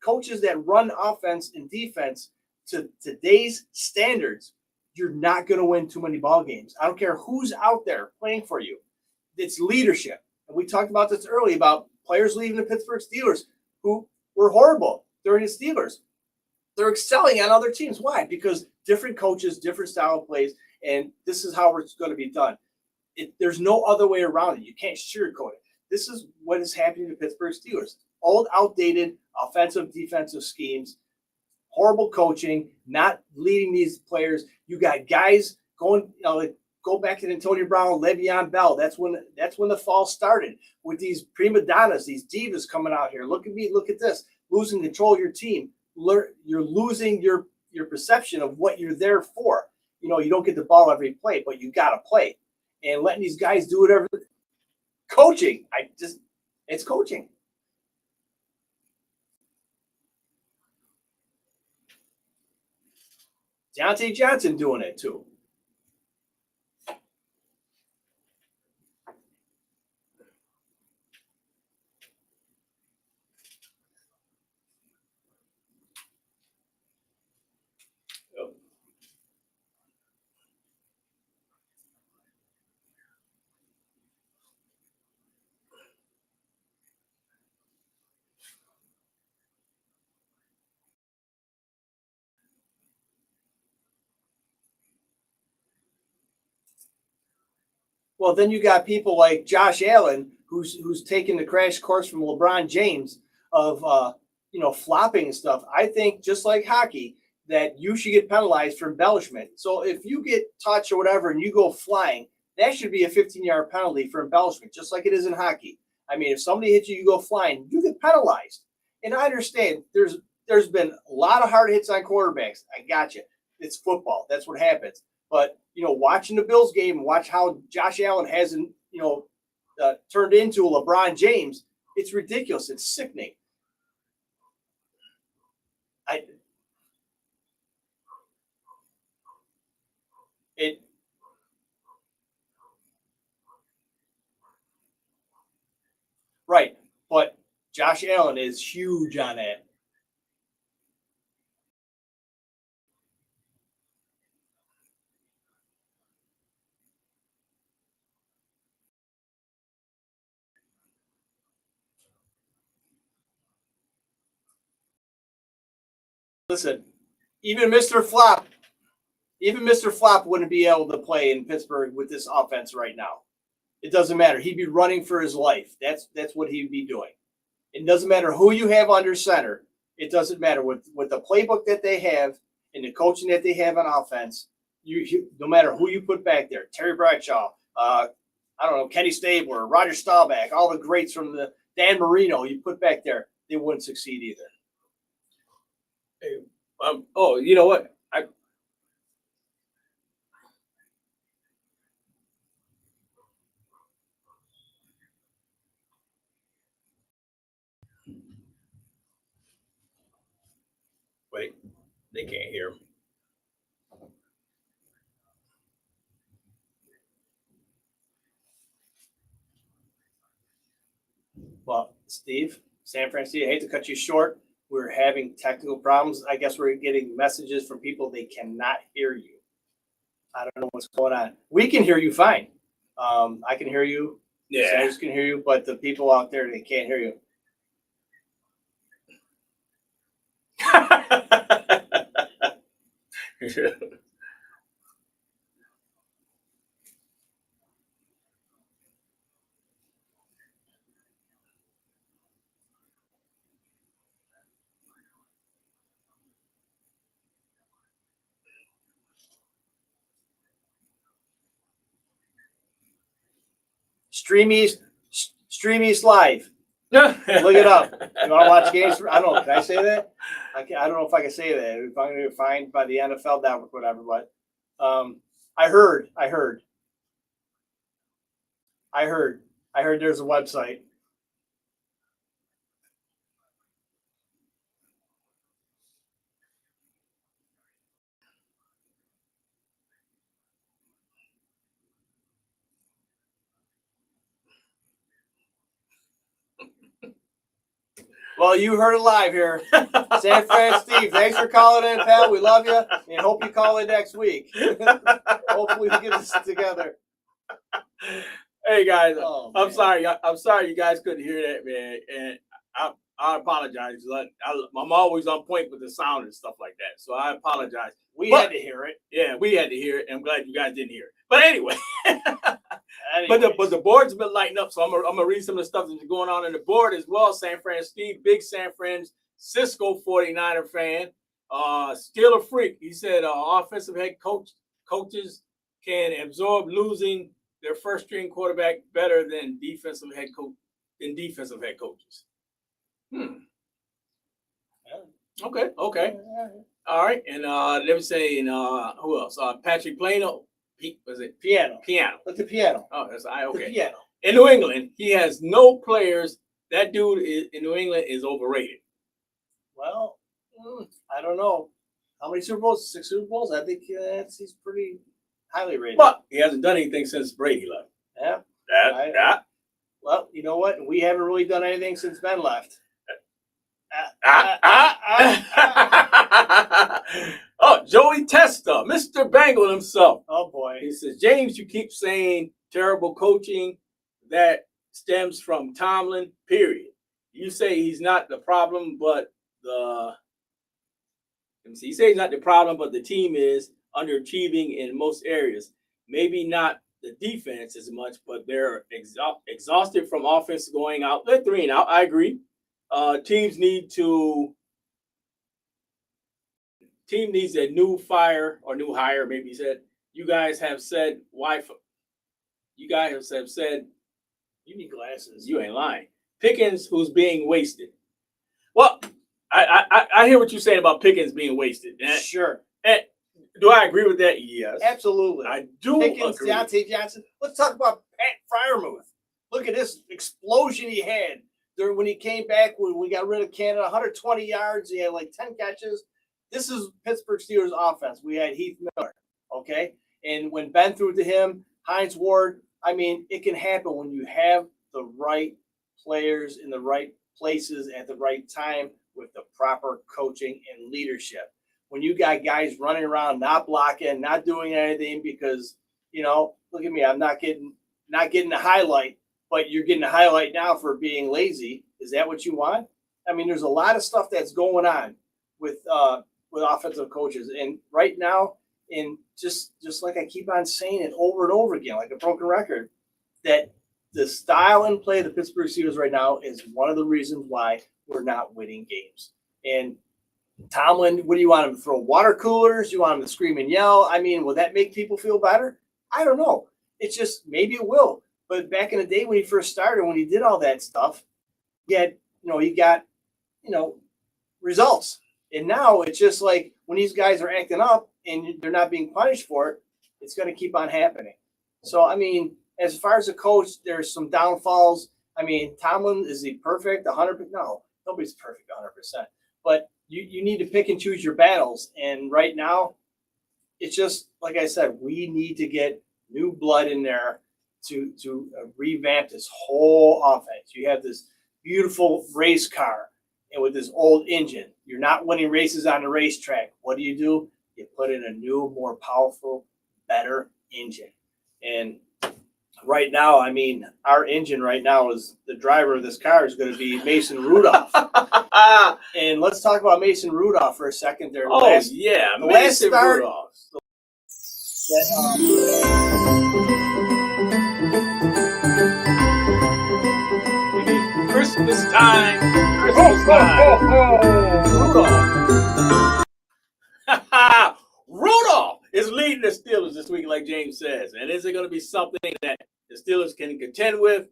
coaches that run offense and defense to today's standards, you're not going to win too many ball games. I don't care who's out there playing for you. It's leadership. And we talked about this early about players leaving the Pittsburgh Steelers who were horrible during the Steelers. They're excelling on other teams. Why? Because different coaches, different style of plays, and this is how it's going to be done. There's no other way around it. You can't sugarcoat it. This is what is happening to Pittsburgh Steelers. Old, outdated offensive, defensive schemes, horrible coaching, not leading these players. You got guys going, go back to Antonio Brown, Le'Veon Bell. That's when the fall started with these prima donnas, these divas coming out here. Look at me, look at this, losing control of your team. You're losing your perception of what you're there for. You don't get the ball every play, but you got to play. And letting these guys do whatever. Coaching, it's coaching. Deontay Johnson doing it too. Well, then you got people like Josh Allen, who's taking the crash course from LeBron James of flopping and stuff. I think just like hockey, that you should get penalized for embellishment. So if you get touched or whatever and you go flying, that should be a 15-yard penalty for embellishment, just like it is in hockey. I mean, if somebody hits you, you go flying, you get penalized. And I understand there's been a lot of hard hits on quarterbacks. I got you. It's football. That's what happens. But watching the Bills game, watch how Josh Allen hasn't turned into a LeBron James. It's ridiculous. It's sickening. Right, but Josh Allen is huge on that. Listen, even Mr. Flop, wouldn't be able to play in Pittsburgh with this offense right now. It doesn't matter. He'd be running for his life. That's what he'd be doing. It doesn't matter who you have under center. It doesn't matter with the playbook that they have and the coaching that they have on offense. No matter who you put back there, Terry Bradshaw, I don't know, Kenny Stabler, Roger Staubach, all the greats from the Dan Marino you put back there, they wouldn't succeed either. You know what? Wait, they can't hear me. Well, Steve, San Francisco, I hate to cut you short. We're having technical problems. I guess we're getting messages from people they cannot hear you. I don't know what's going on. We can hear you fine. I can hear you. Yeah. Sanders can hear you, but the people out there, they can't hear you. Stream East Live. Look it up. You want to watch games? I don't know. Can I say that? I don't know if I can say that. If I'm going to get fined by the NFL network, whatever. But I heard there's a website. Well, you heard it live here. San Fran Steve, thanks for calling in, pal. We love you and hope you call in next week. Hopefully we get this together. Hey guys, Oh, I'm sorry. I'm sorry you guys couldn't hear that, man. And I apologize. I'm always on point with the sound and stuff like that. So I apologize. We had to hear it. Yeah, we had to hear it. And I'm glad you guys didn't hear it. But anyway. Anyways. But the board's been lighting up, so I'm gonna read some of the stuff that's going on in the board as well. San Fran Steve, big San Francisco 49er fan, Steeler freak. He said offensive head coaches can absorb losing their first string quarterback better than defensive head coaches. Okay. All right, and let me say, who else? Patrick Plano. Was it Piano? Look the piano. Oh, that's okay. The piano. In New England, he has no players. That dude in New England is overrated. Well, I don't know. How many Super Bowls? 6 Super Bowls? I think he's pretty highly rated. But he hasn't done anything since Brady left. Yeah. Well, you know what? We haven't really done anything since Ben left. Oh, Joey Testa, Mr. Bengal himself. Oh, boy. He says, James, you keep saying terrible coaching. That stems from Tomlin, period. You say he's not the problem, but you say he's not the problem, but the team is underachieving in most areas. Maybe not the defense as much, but they're exhausted from offense going out. They're 3-and-out. I agree. Team needs a new fire or new hire. Maybe he said. You guys have said you need glasses. You ain't lying. Pickens, who's being wasted. Well, I hear what you're saying about Pickens being wasted. Sure. And do I agree with that? Yes. Absolutely. I do Pickens, agree. Deontay Johnson. Let's talk about Pat Freiermuth. Look at this explosion he had when he came back, when we got rid of Canada. 120 yards. He had like 10 catches. This is Pittsburgh Steelers offense. We had Heath Miller. Okay. And when Ben threw it to him, Hines Ward, I mean, it can happen when you have the right players in the right places at the right time with the proper coaching and leadership. When you got guys running around, not blocking, not doing anything because, look at me, I'm not getting the highlight, but you're getting a highlight now for being lazy. Is that what you want? I mean, there's a lot of stuff that's going on with offensive coaches. And right now, and just like I keep on saying it over and over again, like a broken record, that the style and play of the Pittsburgh Steelers right now is one of the reasons why we're not winning games. And Tomlin, what do you want him to throw? Water coolers? You want him to scream and yell? I mean, will that make people feel better? I don't know. It's just, maybe it will. But back in the day when he first started, when he did all that stuff, he got results. And now it's just like when these guys are acting up and they're not being punished for it, it's going to keep on happening. So, I mean, as far as a coach, there's some downfalls. I mean, Tomlin, is he perfect? 100%? No, nobody's perfect 100%. But you need to pick and choose your battles. And right now, it's just, like I said, we need to get new blood in there to revamp this whole offense. You have this beautiful race car and with this old engine. You're not winning races on the racetrack. What do? You put in a new, more powerful, better engine. And right now, I mean, our engine right now is the driver of this car is going to be Mason Rudolph. And let's talk about Mason Rudolph for a second there. Mason Rudolph. Christmas time. Rudolph is leading the Steelers this week, like James says. And is it going to be something that the Steelers can contend with?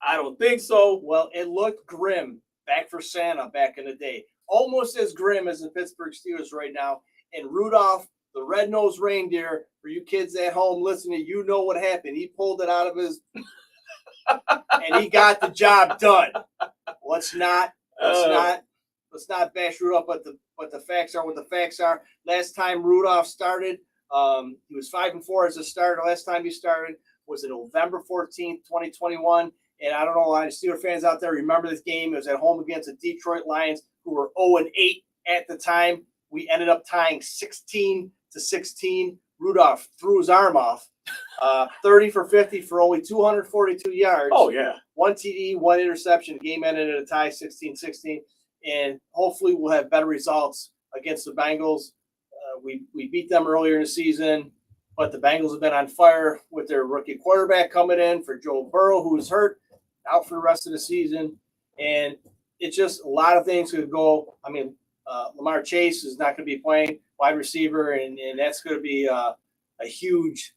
I don't think so. Well, it looked grim back for Santa back in the day. Almost as grim as the Pittsburgh Steelers right now. And Rudolph, the red-nosed reindeer, for you kids at home listening, you know what happened. He pulled it out of his and he got the job done. Let's not bash Rudolph, but the facts are what the facts are. Last time Rudolph started, he was 5-4 as a starter. Last time he started was November 14th, 2021. And I don't know, a lot of Steeler fans out there remember this game. It was at home against the Detroit Lions, who were 0-8 at the time. We ended up tying 16-16. Rudolph threw his arm off. 30 for 50 for only 242 yards. Oh, yeah. 1 TD, 1 interception. The game ended in a tie, 16-16. And hopefully we'll have better results against the Bengals. We beat them earlier in the season, but the Bengals have been on fire with their rookie quarterback coming in for Joe Burrow, who's hurt, out for the rest of the season. And it's just a lot of things could go. I mean, Lamar Chase is not going to be playing wide receiver, and that's going to be a huge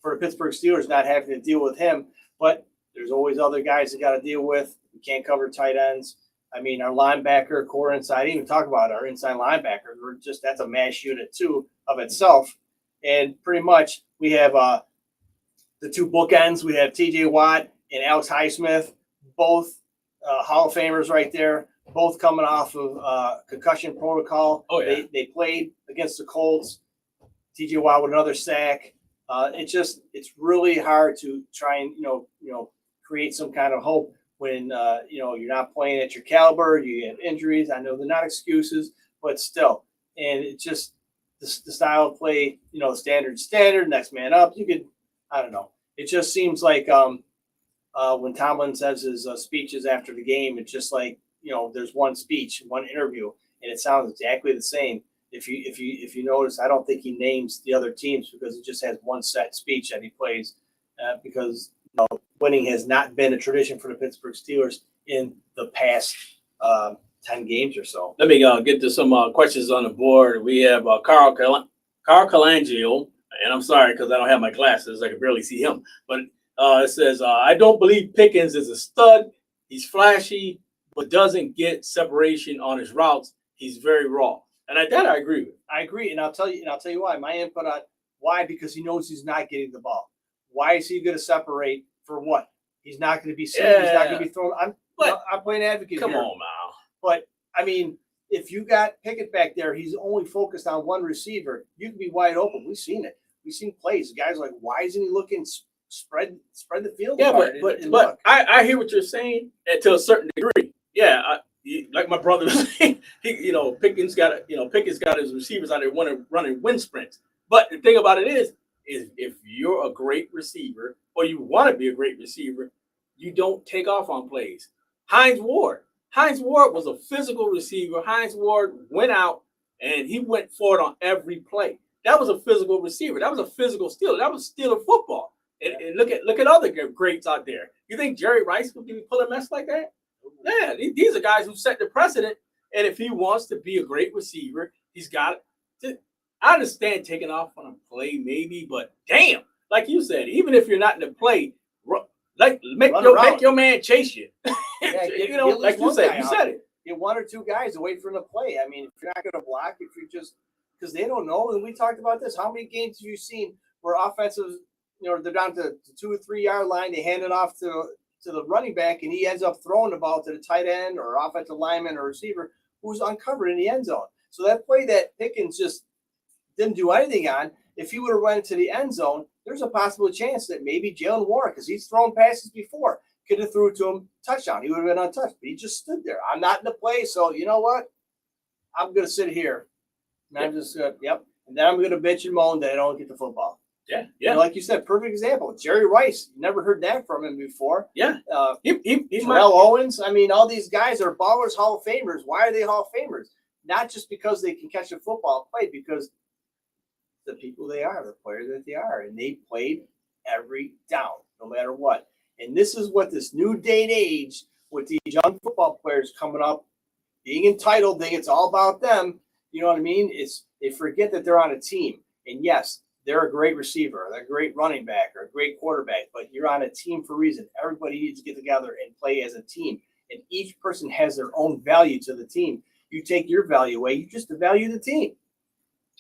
for the Pittsburgh Steelers not having to deal with him. But there's always other guys that got to deal with. We can't cover tight ends. I mean, our linebacker, core inside, I didn't even talk about our inside linebackers. That's a mash unit too of itself. And pretty much we have the two bookends. We have TJ Watt and Alex Highsmith, both Hall of Famers right there, both coming off of concussion protocol. Oh, yeah. They played against the Colts. TJ Watt with another sack. It's really hard to try and create some kind of hope when you're not playing at your caliber. You have injuries. I know they're not excuses, but still. And it's just the style of play. Standard, next man up. I don't know. It just seems like when Tomlin says his speeches after the game, it's just like there's one speech, one interview, and it sounds exactly the same. If you notice, I don't think he names the other teams because it just has one set speech that he plays because winning has not been a tradition for the Pittsburgh Steelers in the past 10 games or so. Let me get to some questions on the board. We have Carl Colangio, and I'm sorry because I don't have my glasses. I can barely see him. But it says, I don't believe Pickens is a stud. He's flashy, but doesn't get separation on his routes. He's very raw. And I agree with. I agree, and I'll tell you why. My input on why, because he knows he's not getting the ball. Why is he going to separate for what? He's not going to be seen. Yeah. He's not going to be thrown. I'm playing advocate. Come here. on, now. But I mean, if you got Pickett back there, he's only focused on one receiver. You can be wide open. We've seen it. We've seen plays. The guys are like, why isn't he looking spread the field? Yeah, but I hear what you're saying to a certain degree. Yeah. Like my brother was saying, Pickens got his receivers out there running wind sprints. But the thing about it is if you're a great receiver or you want to be a great receiver, you don't take off on plays. Hines Ward was a physical receiver. Hines Ward went out and he went for it on every play. That was a physical receiver. That was a physical Steeler. That was Steeler football. And look at other greats out there. You think Jerry Rice would pull a mess like that? Yeah, these are guys who set the precedent. And if he wants to be a great receiver, he's got to. I understand taking off on a play, maybe, but damn, like you said, even if you're not in the play, make your man chase you. Yeah, like you said, it. Get one or two guys away from the play. I mean, if you're not going to block, if you just because they don't know, and we talked about this. How many games have you seen where offensive, they're down to the 2 or 3 yard line, they hand it off to the running back, and he ends up throwing the ball to the tight end or offensive lineman or receiver who's uncovered in the end zone. So that play that Pickens just didn't do anything on, if he would have run to the end zone, there's a possible chance that maybe Jalen Warren, because he's thrown passes before, could have threw to him touchdown. He would have been untouched, but he just stood there. I'm not in the play, so you know what? I'm going to sit here. And I'm just and then I'm going to bitch and moan that I don't get the football. Yeah. Like you said, perfect example. Jerry Rice, never heard that from him before. Yeah. Terrell Owens. I mean, all these guys are ballers, Hall of Famers. Why are they Hall of Famers? Not just because they can catch a football and play, because the people they are, the players that they are, and they played every down, no matter what. And this is what this new day and age with these young football players coming up, being entitled, think it's all about them. You know what I mean? They forget that they're on a team. And yes, they're a great receiver, they're a great running back, or a great quarterback, but you're on a team for a reason. Everybody needs to get together and play as a team. And each person has their own value to the team. You take your value away, you just devalue the team.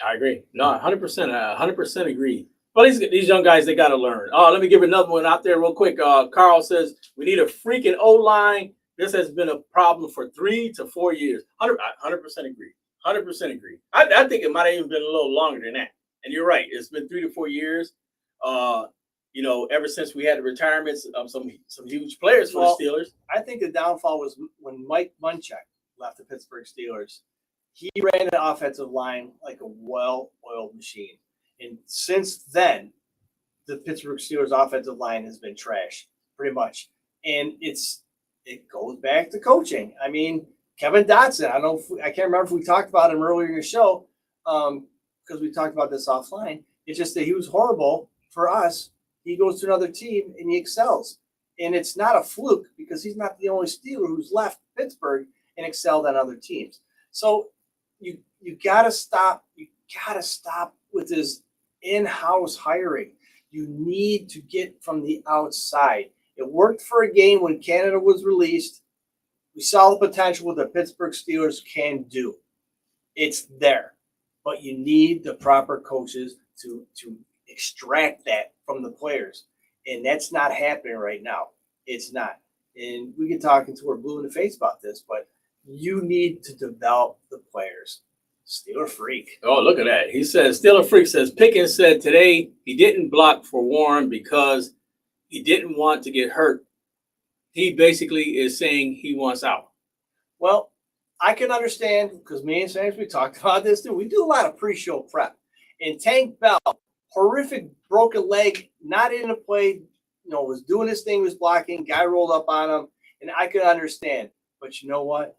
I agree. No, 100%. 100% agree. Well, these young guys, they got to learn. Let me give another one out there real quick. Carl says, we need a freaking O-line. This has been a problem for 3 to 4 years. 100% agree. 100% agree. I think it might have even been a little longer than that. And you're right. It's been 3 to 4 years. Ever since we had the retirements of some huge players for the Steelers. I think the downfall was when Mike Munchak left the Pittsburgh Steelers. He ran an offensive line like a well-oiled machine. And since then, the Pittsburgh Steelers offensive line has been trash, pretty much. And it goes back to coaching. I mean, Kevin Dotson, I can't remember if we talked about him earlier in the show, because we talked about this offline. It's just that he was horrible for us. He goes to another team and he excels. And it's not a fluke because he's not the only Steeler who's left Pittsburgh and excelled on other teams. So you gotta stop. You gotta stop with this in-house hiring. You need to get from the outside. It worked for a game when Canada was released. We saw the potential what the Pittsburgh Steelers can do. It's there, but you need the proper coaches to extract that from the players, and that's not happening right now. It's not. And we can talk until we're blue in the face about this, but you need to develop the players. Steeler freak. Oh, look at that. He says, Steeler freak says, Pickens said today he didn't block for Warren because he didn't want to get hurt. He basically is saying he wants out. Well, I can understand because me and Sam, we talked about this too. We do a lot of pre-show prep. And Tank Bell, horrific broken leg, not in the play, was doing his thing, was blocking, guy rolled up on him, and I could understand. But you know what?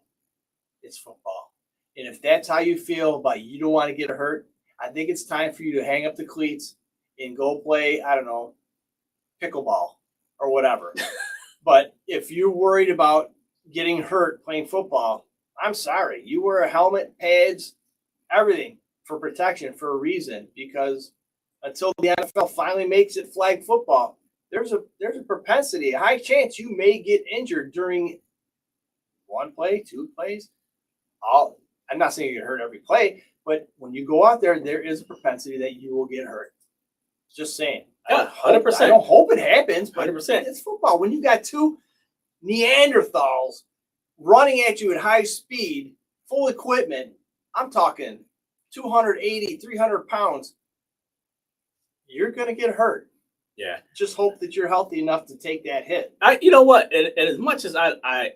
It's football. And if that's how you feel about you don't want to get hurt, I think it's time for you to hang up the cleats and go play, I don't know, pickleball or whatever. But if you're worried about getting hurt playing football, I'm sorry. You wear a helmet, pads, everything for protection for a reason, because until the NFL finally makes it flag football, there's a propensity, a high chance you may get injured during one play, 2 plays. I'm not saying you get hurt every play, but when you go out there is a propensity that you will get hurt. Just saying. Yeah, 100%. I don't hope it happens, but 100%. It's football. When you got 2 Neanderthals running at you at high speed, full equipment, I'm talking 280, 300 pounds, you're going to get hurt. Yeah. Just hope that you're healthy enough to take that hit. You know what? And as much as I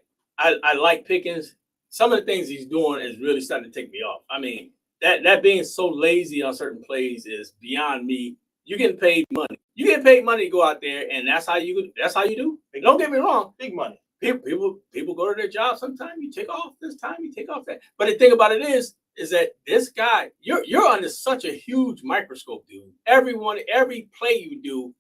like Pickens, some of the things he's doing is really starting to take me off. I mean, that being so lazy on certain plays is beyond me. You're getting paid money. You get paid money to go out there, and that's how you do. Don't get me wrong. Big money. People go to their job. Sometimes you take off this time, you take off that. But the thing about it is that this guy, you're under such a huge microscope, dude. Every play you do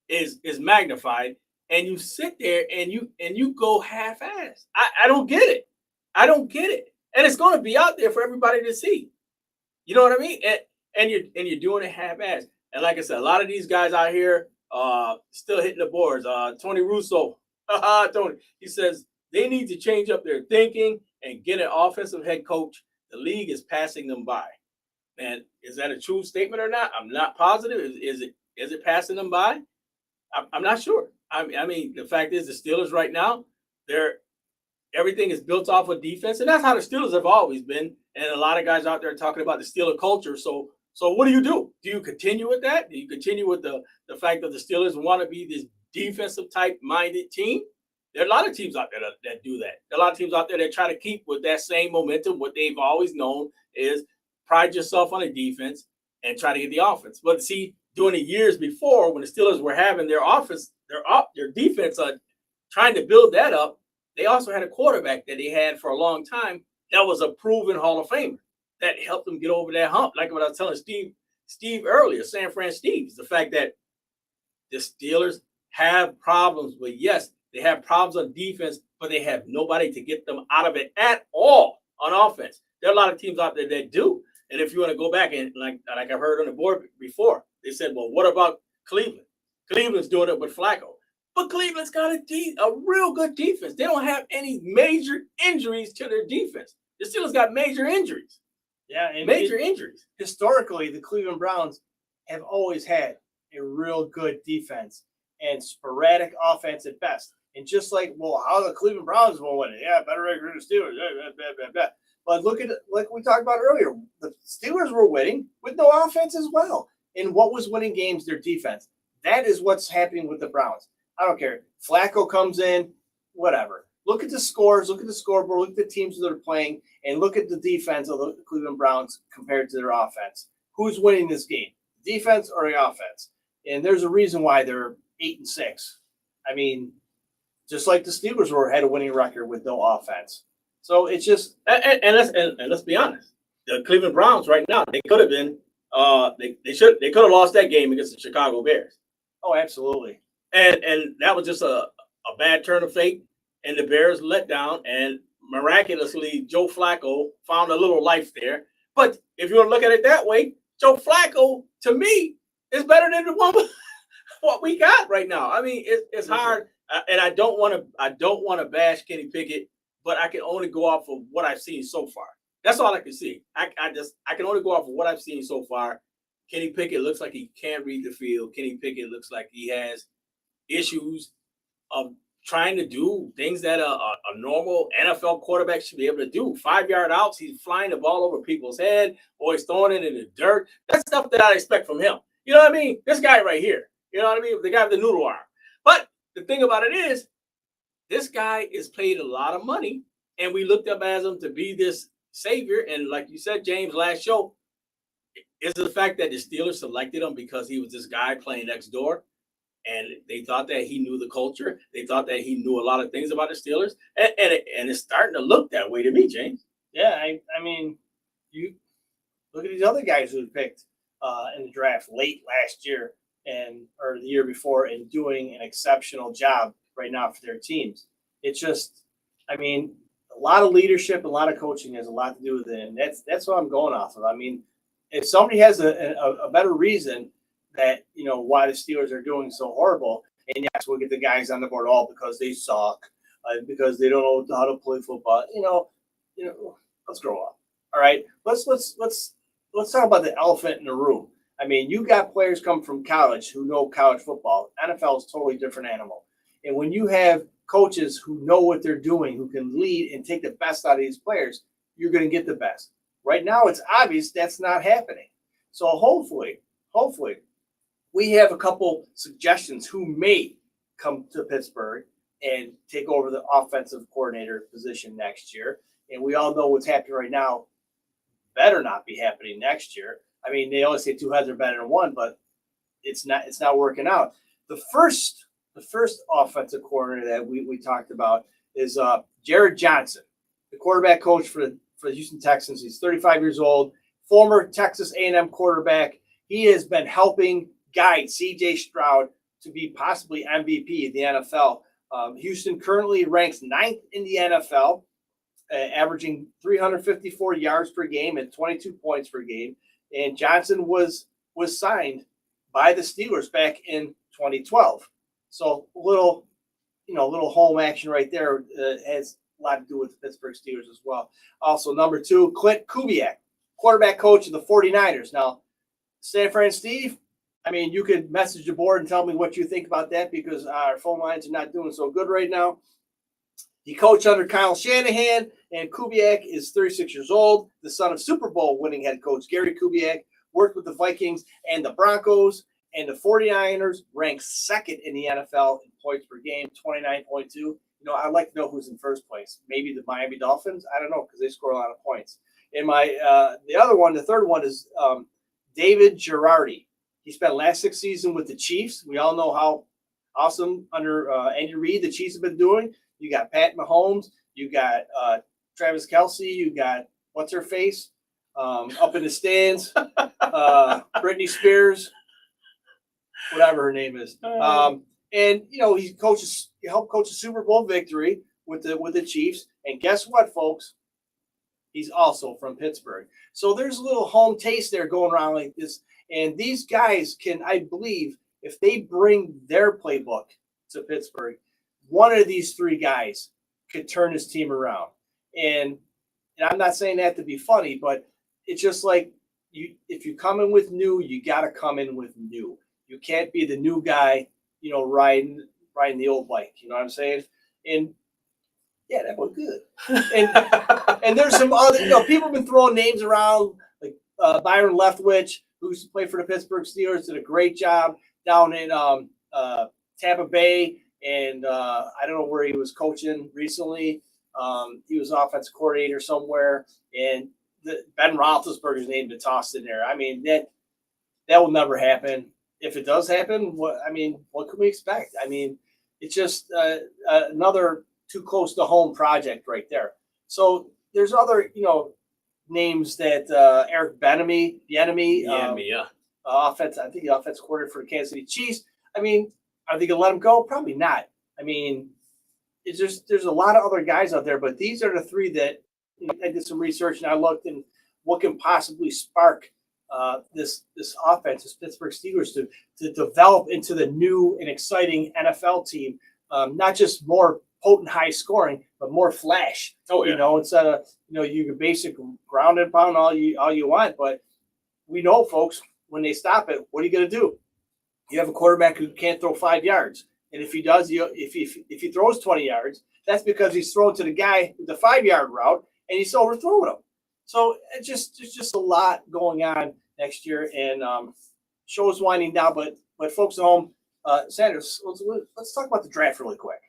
is magnified, and you sit there and you go half-assed. I don't get it. I don't get it. And it's going to be out there for everybody to see. You know what I mean? And you're doing it half-assed. And like I said, a lot of these guys out here still hitting the boards. Tony Russo, Tony, he says they need to change up their thinking and get an offensive head coach. The league is passing them by. And is that a true statement or not? I'm not positive. Is it passing them by? I'm not sure. I mean, the fact is the Steelers right now, everything is built off of defense, and that's how the Steelers have always been. And a lot of guys out there are talking about the Steeler culture. So what do? Do you continue with that? Do you continue with the fact that the Steelers want to be this defensive type minded team? There are a lot of teams out there that do that. There are a lot of teams out there that try to keep with that same momentum. What they've always known is pride yourself on the defense and try to get the offense. But see, during the years before, when the Steelers were having their offense, their defense, trying to build that up, they also had a quarterback that they had for a long time that was a proven Hall of Famer that helped them get over that hump. Like what I was telling Steve earlier, San Fran Steve, is the fact that the Steelers have problems. But yes, they have problems on defense, but they have nobody to get them out of it at all on offense. There are a lot of teams out there that do. And if you want to go back and like I've heard on the board before, they said, well, what about Cleveland? Cleveland's doing it with Flacco. But Cleveland's got a real good defense. They don't have any major injuries to their defense. The Steelers got major injuries. Yeah, and major injuries. Historically, the Cleveland Browns have always had a real good defense and sporadic offense at best. And just like, well, how the Cleveland Browns will win it? Yeah, better record than the Steelers. Blah, blah, blah. But look at it, like we talked about earlier, the Steelers were winning with no offense as well. And what was winning games? Their defense. That is what's happening with the Browns. I don't care. Flacco comes in, whatever. Look at the scores, look at the scoreboard, look at the teams that are playing, and look at the defense of the Cleveland Browns compared to their offense. Who's winning this game? Defense or the offense? And there's a reason why they're 8-6. I mean, just like the Steelers had a winning record with no offense. So it's just and let's be honest. The Cleveland Browns right now, they could have been they could have lost that game against the Chicago Bears. Oh, absolutely. And that was just a bad turn of fate, and the Bears let down, and miraculously Joe Flacco found a little life there. But if you want to look at it that way, Joe Flacco to me is better than the one what we got right now. I mean, it's hard, and I don't want to bash Kenny Pickett, but I can only go off of what I've seen so far. That's all I can see. I can only go off of what I've seen so far. Kenny Pickett looks like he can't read the field. Kenny Pickett looks like he has issues of trying to do things that a normal NFL quarterback should be able to do. 5-yard outs, he's flying the ball over people's head, or he's throwing it in the dirt. That's stuff that I expect from him. You know what I mean? This guy right here. You know what I mean? The guy with the noodle arm. But the thing about it is, this guy is paid a lot of money, and we looked up as him to be this savior. And like you said, James, last show, is the fact that the Steelers selected him because he was this guy playing next door, and they thought that he knew the culture. They thought that he knew a lot of things about the Steelers, and it's starting to look that way to me, James. Yeah, I mean, you look at these other guys who picked in the draft late last year or the year before, and doing an exceptional job right now for their teams. It's just, I mean, a lot of leadership, a lot of coaching has a lot to do with it, and that's what I'm going off of. I mean, if somebody has a better reason that, you know, why the Steelers are doing so horrible, and yes, we'll get the guys on the board all because they suck, because they don't know how to play football. You know, let's grow up. All right, let's talk about the elephant in the room. I mean, you got players come from college who know college football. NFL is a totally different animal, and when you have coaches who know what they're doing, who can lead and take the best out of these players, you're going to get the best. Right now, it's obvious that's not happening. So hopefully, we have a couple suggestions who may come to Pittsburgh and take over the offensive coordinator position next year. And we all know what's happening right now better not be happening next year. I mean, they always say 2 heads are better than 1, but it's not working out. The first offensive coordinator that we talked about is Jared Johnson, the quarterback coach for the Houston Texans. He's 35 years old, former Texas A&M quarterback. He has been helping guide C.J. Stroud to be possibly MVP in the NFL. Houston currently ranks 9th in the NFL, averaging 354 yards per game and 22 points per game. And Johnson was signed by the Steelers back in 2012. So little home action right there has a lot to do with the Pittsburgh Steelers as well. Also, number 2, Clint Kubiak, quarterback coach of the 49ers. Now, San Fran Steve, I mean, you could message the board and tell me what you think about that, because our phone lines are not doing so good right now. He coached under Kyle Shanahan, and Kubiak is 36 years old, the son of Super Bowl winning head coach Gary Kubiak, worked with the Vikings and the Broncos, and the 49ers ranked 2nd in the NFL in points per game, 29.2. You know, I'd like to know who's in first place. Maybe the Miami Dolphins? I don't know, because they score a lot of points. And the third one is David Girardi. He spent last 6 seasons with the Chiefs. We all know how awesome under Andy Reid the Chiefs have been doing. You got Pat Mahomes. You got Travis Kelce. You got what's-her-face up in the stands. Britney Spears, whatever her name is. And, you know, he helped coach a Super Bowl victory with the Chiefs. And guess what, folks? He's also from Pittsburgh. So there's a little home taste there going around like this. And these guys can, I believe, if they bring their playbook to Pittsburgh, one of these three guys could turn his team around. And I'm not saying that to be funny, but it's just like if you come in with new, you got to come in with new. You can't be the new guy, riding the old bike. You know what I'm saying? And yeah, that was good. And there's some other, people have been throwing names around, like Byron Leftwich, who used to play for the Pittsburgh Steelers, did a great job down in Tampa Bay. And I don't know where he was coaching recently. He was offensive coordinator somewhere. And Ben Roethlisberger's name been tossed in there. I mean, that will never happen. If it does happen, what can we expect? I mean, it's just another too close to home project right there. So there's other, names that Eric Bieniemy, offense. I think the offense coordinator for the Kansas City Chiefs. I mean, are they gonna let him go? Probably not. I mean, there's a lot of other guys out there, but these are the three that I did some research and I looked and what can possibly spark this offense, this Pittsburgh Steelers to develop into the new and exciting NFL team. Not just more potent high scoring, but more flash. Oh, yeah. Instead of you can basic ground and pound all you want, but we know, folks, when they stop it, what are you going to do? You have a quarterback who can't throw 5 yards, and if he does, if he throws 20 yards, that's because he's thrown to the guy with the 5-yard route, and he's overthrowing him. So there's just a lot going on next year, and show's winding down. But folks at home, Sanders, let's talk about the draft really quick.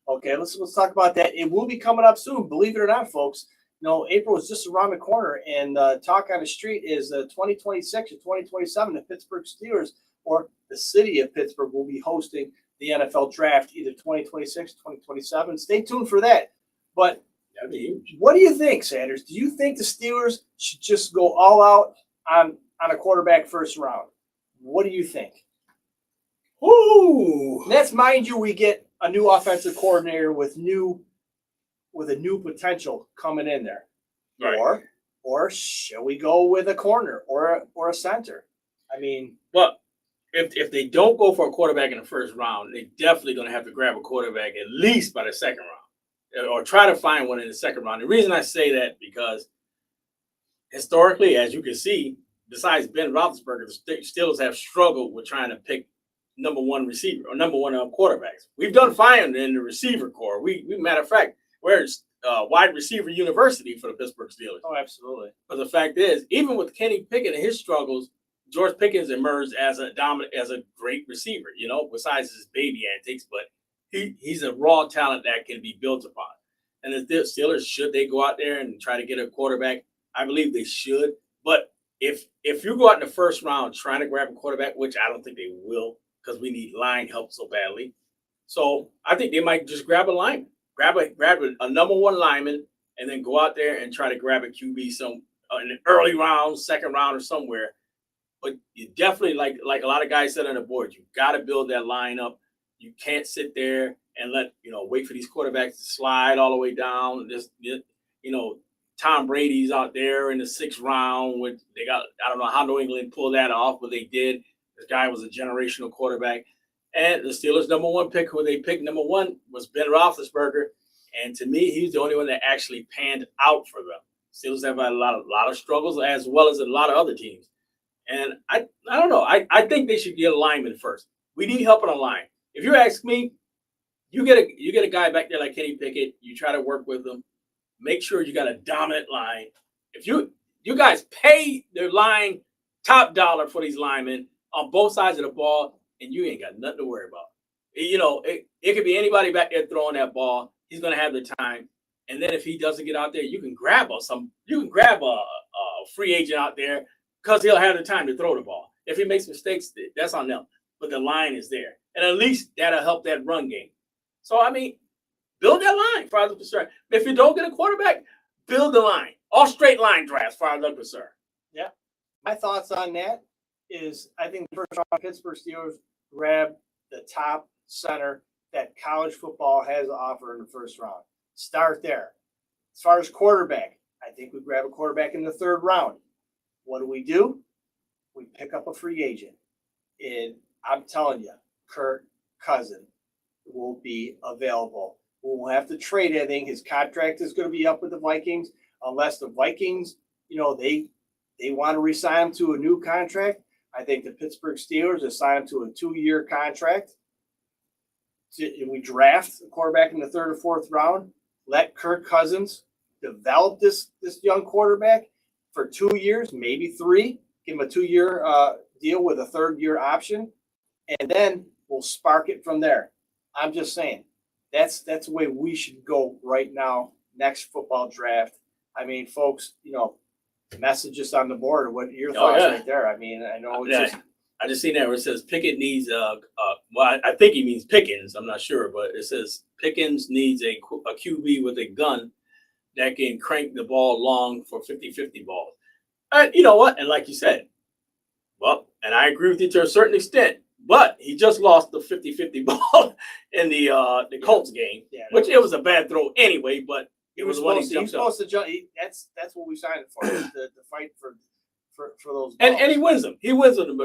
Okay, let's talk about that. It will be coming up soon, believe it or not, folks. April is just around the corner, and talk on the street is 2026 or 2027. The Pittsburgh Steelers or the city of Pittsburgh will be hosting the NFL draft, either 2026 or 2027. Stay tuned for that. But that'd be huge. What do you think, Sanders? Do you think the Steelers should just go all out on a quarterback first round? What do you think? Ooh. Let's mind you, we get a new offensive coordinator with a new potential coming in there. Right. Or shall we go with a corner or a center? I mean, well, if they don't go for a quarterback in the first round, they're definitely going to have to grab a quarterback at least by the second round, or try to find one in the second round. The reason I say that because historically, as you can see, besides Ben Roethlisberger, the Steelers have struggled with trying to pick number one receiver or number one quarterbacks. We've done fine in the receiver core. We matter of fact, we're wide receiver university for the Pittsburgh Steelers. Oh, absolutely. But the fact is, even with Kenny Pickett and his struggles, George Pickens emerged as a great receiver, besides his baby antics, but he's a raw talent that can be built upon. And the Steelers, should they go out there and try to get a quarterback? I believe they should. But if you go out in the first round trying to grab a quarterback, which I don't think they will, because we need line help so badly. So I think they might just grab a lineman, grab a number one lineman, and then go out there and try to grab a QB in the early round, second round, or somewhere. But you definitely, like a lot of guys said on the board, you got to build that line up. You can't sit there and wait for these quarterbacks to slide all the way down. Tom Brady's out there in the 6th round. I don't know how New England pulled that off, but they did. This guy was a generational quarterback. And the Steelers' number one pick, who they picked number one, was Ben Roethlisberger. And to me, he was the only one that actually panned out for them. Steelers have had a lot of struggles, as well as a lot of other teams. And I don't know. I think they should get a lineman first. We need help on the line. If you ask me, you get a guy back there like Kenny Pickett. You try to work with him. Make sure you got a dominant line. If you guys pay the line top dollar for these linemen on both sides of the ball, and you ain't got nothing to worry about. It could be anybody back there throwing that ball. He's going to have the time. And then if he doesn't get out there, you can grab a free agent out there because he'll have the time to throw the ball. If he makes mistakes, that's on them. But the line is there. And at least that'll help that run game. So, build that line, as far as I'm concerned. If you don't get a quarterback, build the line. All straight line drafts, as far as I'm concerned. Yeah. My thoughts on that is I think the first round Pittsburgh Steelers grab the top center that college football has to offer in the first round. Start there. As far as quarterback, I think we grab a quarterback in the 3rd round. What do? we pick up a free agent, and I'm telling you, Kirk Cousins will be available. We won't have to trade anything. His contract is going to be up with the Vikings, unless the Vikings, they want to re-sign him to a new contract. I think the Pittsburgh Steelers have signed him to a 2-year contract. We draft a quarterback in the 3rd or 4th round. Let Kirk Cousins develop this young quarterback for 2 years, maybe 3. Give him a 2-year deal with a 3rd-year option, and then we'll spark it from there. I'm just saying that's the way we should go right now. Next football draft. I mean, folks, message us on the board. What are your thoughts right there? I mean, I know it's I just seen that where it says Pickett needs well, I think he means Pickens. I'm not sure, but it says Pickens needs a QB with a gun that can crank the ball long for 50-50 balls. You know what? And like you said, well, and I agree with you to a certain extent, but he just lost the 50-50 ball in the Colts game, which it was a bad throw anyway, but it was one he jumped up. Supposed to jump. That's what we signed it for, to fight for those balls. And he wins them. He wins them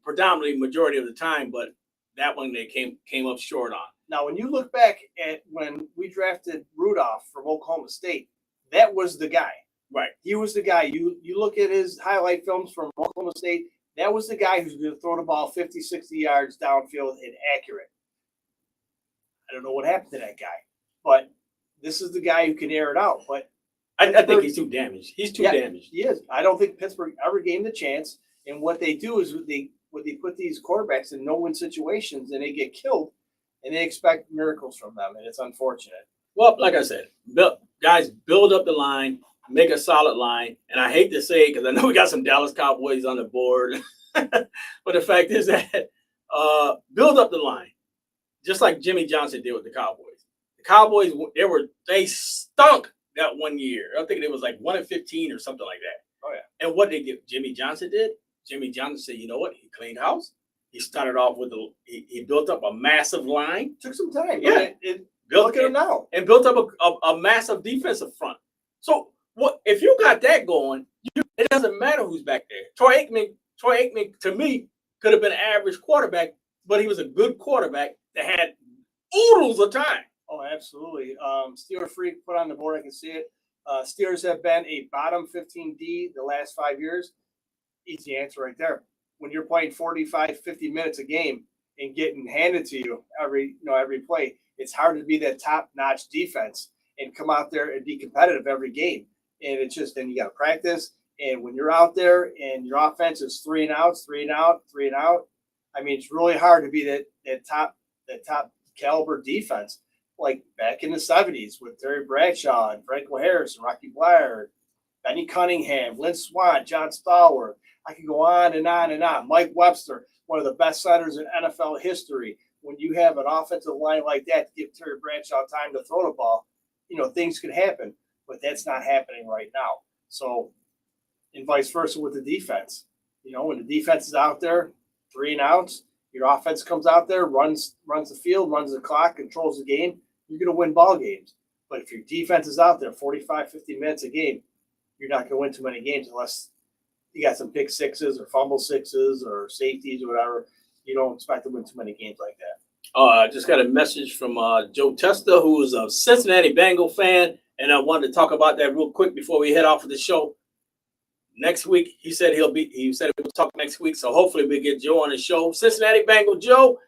predominantly majority of the time, but that one they came up short on. Now, when you look back at when we drafted Rudolph from Oklahoma State, that was the guy. Right. He was the guy. You look at his highlight films from Oklahoma State, that was the guy who's going to throw the ball 50, 60 yards downfield and accurate. I don't know what happened to that guy, but this is the guy who can air it out. But I think he's too damaged. He's too damaged. He is. I don't think Pittsburgh ever gave him the chance. And what they do is they put these quarterbacks in no-win situations, and they get killed, and they expect miracles from them, and it's unfortunate. Well, like I said, guys, build up the line, make a solid line. And I hate to say it because I know we got some Dallas Cowboys on the board, but the fact is that build up the line, just like Jimmy Johnson did with the Cowboys. The Cowboys, they stunk that 1 year. I think it was like 1-15 or something like that. Oh yeah. And what Jimmy Johnson did? Jimmy Johnson said, you know what? He cleaned house. He started off with he built up a massive line. Took some time. Yeah. Look at him now. And built up a massive defensive front. So what if you got that going, it doesn't matter who's back there. Troy Aikman, to me, could have been an average quarterback, but he was a good quarterback that had oodles of time. Oh, absolutely. Steeler Freak put on the board. I can see it. Steelers have been a bottom 15D the last 5 years. Easy answer right there. When you're playing 45, 50 minutes a game and getting handed to you every play, it's hard to be that top-notch defense and come out there and be competitive every game. And it's just, then you got to practice. And when you're out there and your offense is 3 and outs, 3 and out, 3 and out, I mean, it's really hard to be that top caliber defense. Like back in the 70s with Terry Bradshaw and Franco Harris and Rocky Bleier, Benny Cunningham, Lynn Swann, John Stallworth. I could go on and on and on. Mike Webster, one of the best centers in NFL history. When you have an offensive line like that to give Terry Bradshaw time to throw the ball, things could happen. But that's not happening right now. So, and vice versa with the defense. When the defense is out there, 3 and outs, your offense comes out there, runs the field, runs the clock, controls the game, you're going to win ball games. But if your defense is out there 45, 50 minutes a game, you're not going to win too many games unless you got some pick sixes or fumble sixes or safeties or whatever. You don't expect to win too many games like that. I just got a message from Joe Testa, who is a Cincinnati Bengal fan, and I wanted to talk about that real quick before we head off of the show. Next week, he said we'll talk next week, so hopefully we get Joe on the show. Cincinnati Bengal Joe,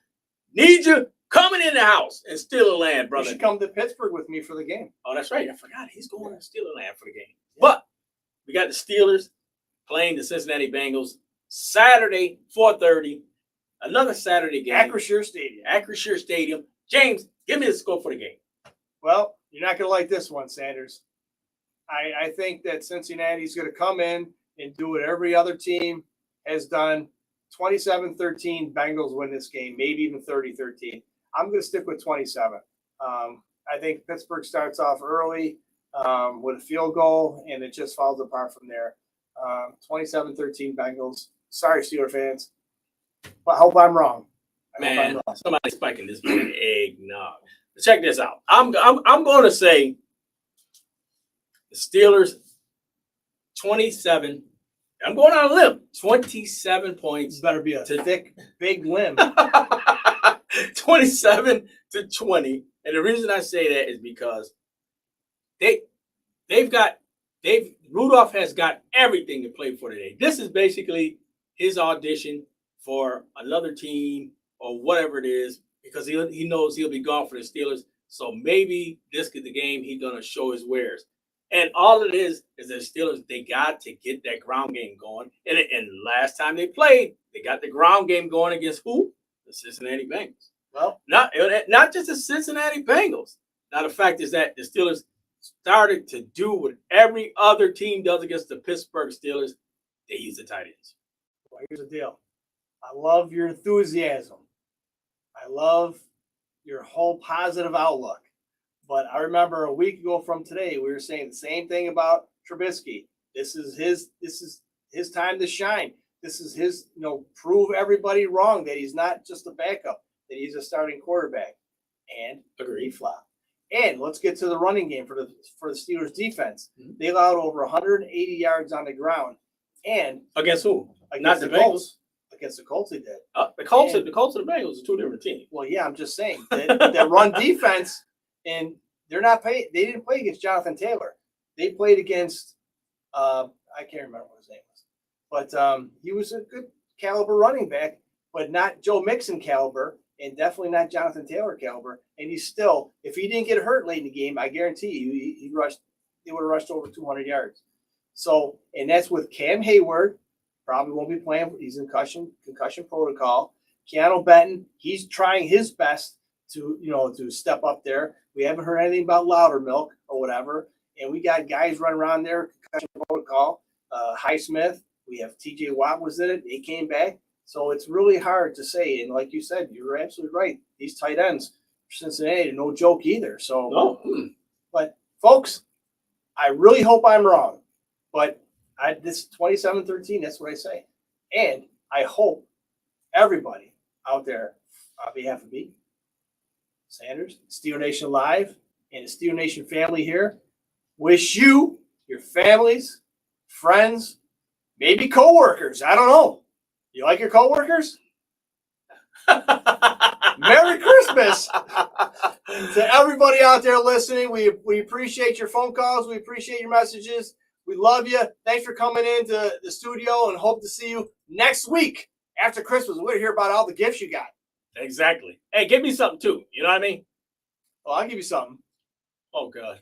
need you coming in the house and Steeler Land, brother. You should come to Pittsburgh with me for the game. Oh, that's right. I forgot. He's going to Steeler Land for the game. Yeah. But we got the Steelers playing the Cincinnati Bengals Saturday, 4:30. Another Saturday game. Acrisure Stadium. James, give me the score for the game. Well, you're not going to like this one, Sanders. I think that Cincinnati's going to come in and do what every other team has done. 27-13, Bengals win this game, maybe even 30-13. I'm going to stick with 27. I think Pittsburgh starts off early with a field goal, and it just falls apart from there. 27-13 Bengals. Sorry, Steeler fans. But I hope I'm wrong. Man, somebody's spiking this man eggnog. Check this out. I'm going to say the Steelers 27, I'm going on a limb. 27 points. This better be a thick, big limb. 27-20. And the reason I say that is because Rudolph has got everything to play for today. This is basically his audition for another team or whatever it is, because he knows he'll be gone for the Steelers. So maybe this is the game he's going to show his wares. And all it is the Steelers, they got to get that ground game going. And last time they played, they got the ground game going against who? The Cincinnati Bengals. Well, not just the Cincinnati Bengals. Now, the fact is that the Steelers started to do what every other team does against the Pittsburgh Steelers. They use the tight ends. Well, here's the deal. I love your enthusiasm. I love your whole positive outlook. But I remember a week ago from today, we were saying the same thing about Trubisky. This is his time to shine. This is his, prove everybody wrong that he's not just a backup, that he's a starting quarterback. And he flopped. And let's get to the running game for the Steelers defense. Mm-hmm. They allowed over 180 yards on the ground. And against who? Against the Colts. Against the Colts, they did. The Colts and the Bengals are two different teams. Well, yeah, I'm just saying that run defense, and they're not paid. They didn't play against Jonathan Taylor. They played against I can't remember what his name was, but he was a good caliber running back, but not Joe Mixon caliber, and definitely not Jonathan Taylor caliber. And he's still, if he didn't get hurt late in the game, I guarantee you, he would have rushed over 200 yards. So, and that's with Cam Hayward. Probably won't be playing. He's in concussion protocol. Keanu Benton, he's trying his best to step up there. We haven't heard anything about Loudermilk or whatever. And we got guys running around there, concussion protocol. Highsmith, we have TJ Watt was in it. He came back. So it's really hard to say. And like you said, you're absolutely right. These tight ends for Cincinnati, no joke either. So, no. But folks, I really hope I'm wrong. But this 27-13, that's what I say. And I hope everybody out there, on behalf of me, Sanders, Steel Nation Live, and the Steel Nation family here, wish you, your families, friends, maybe coworkers. I don't know. You like your coworkers? Merry Christmas to everybody out there listening. We appreciate your phone calls. We appreciate your messages. We love you. Thanks for coming into the studio, and hope to see you next week after Christmas. We're going to hear about all the gifts you got. Exactly. Hey, give me something too. You know what I mean? Well, I'll give you something. Oh, God.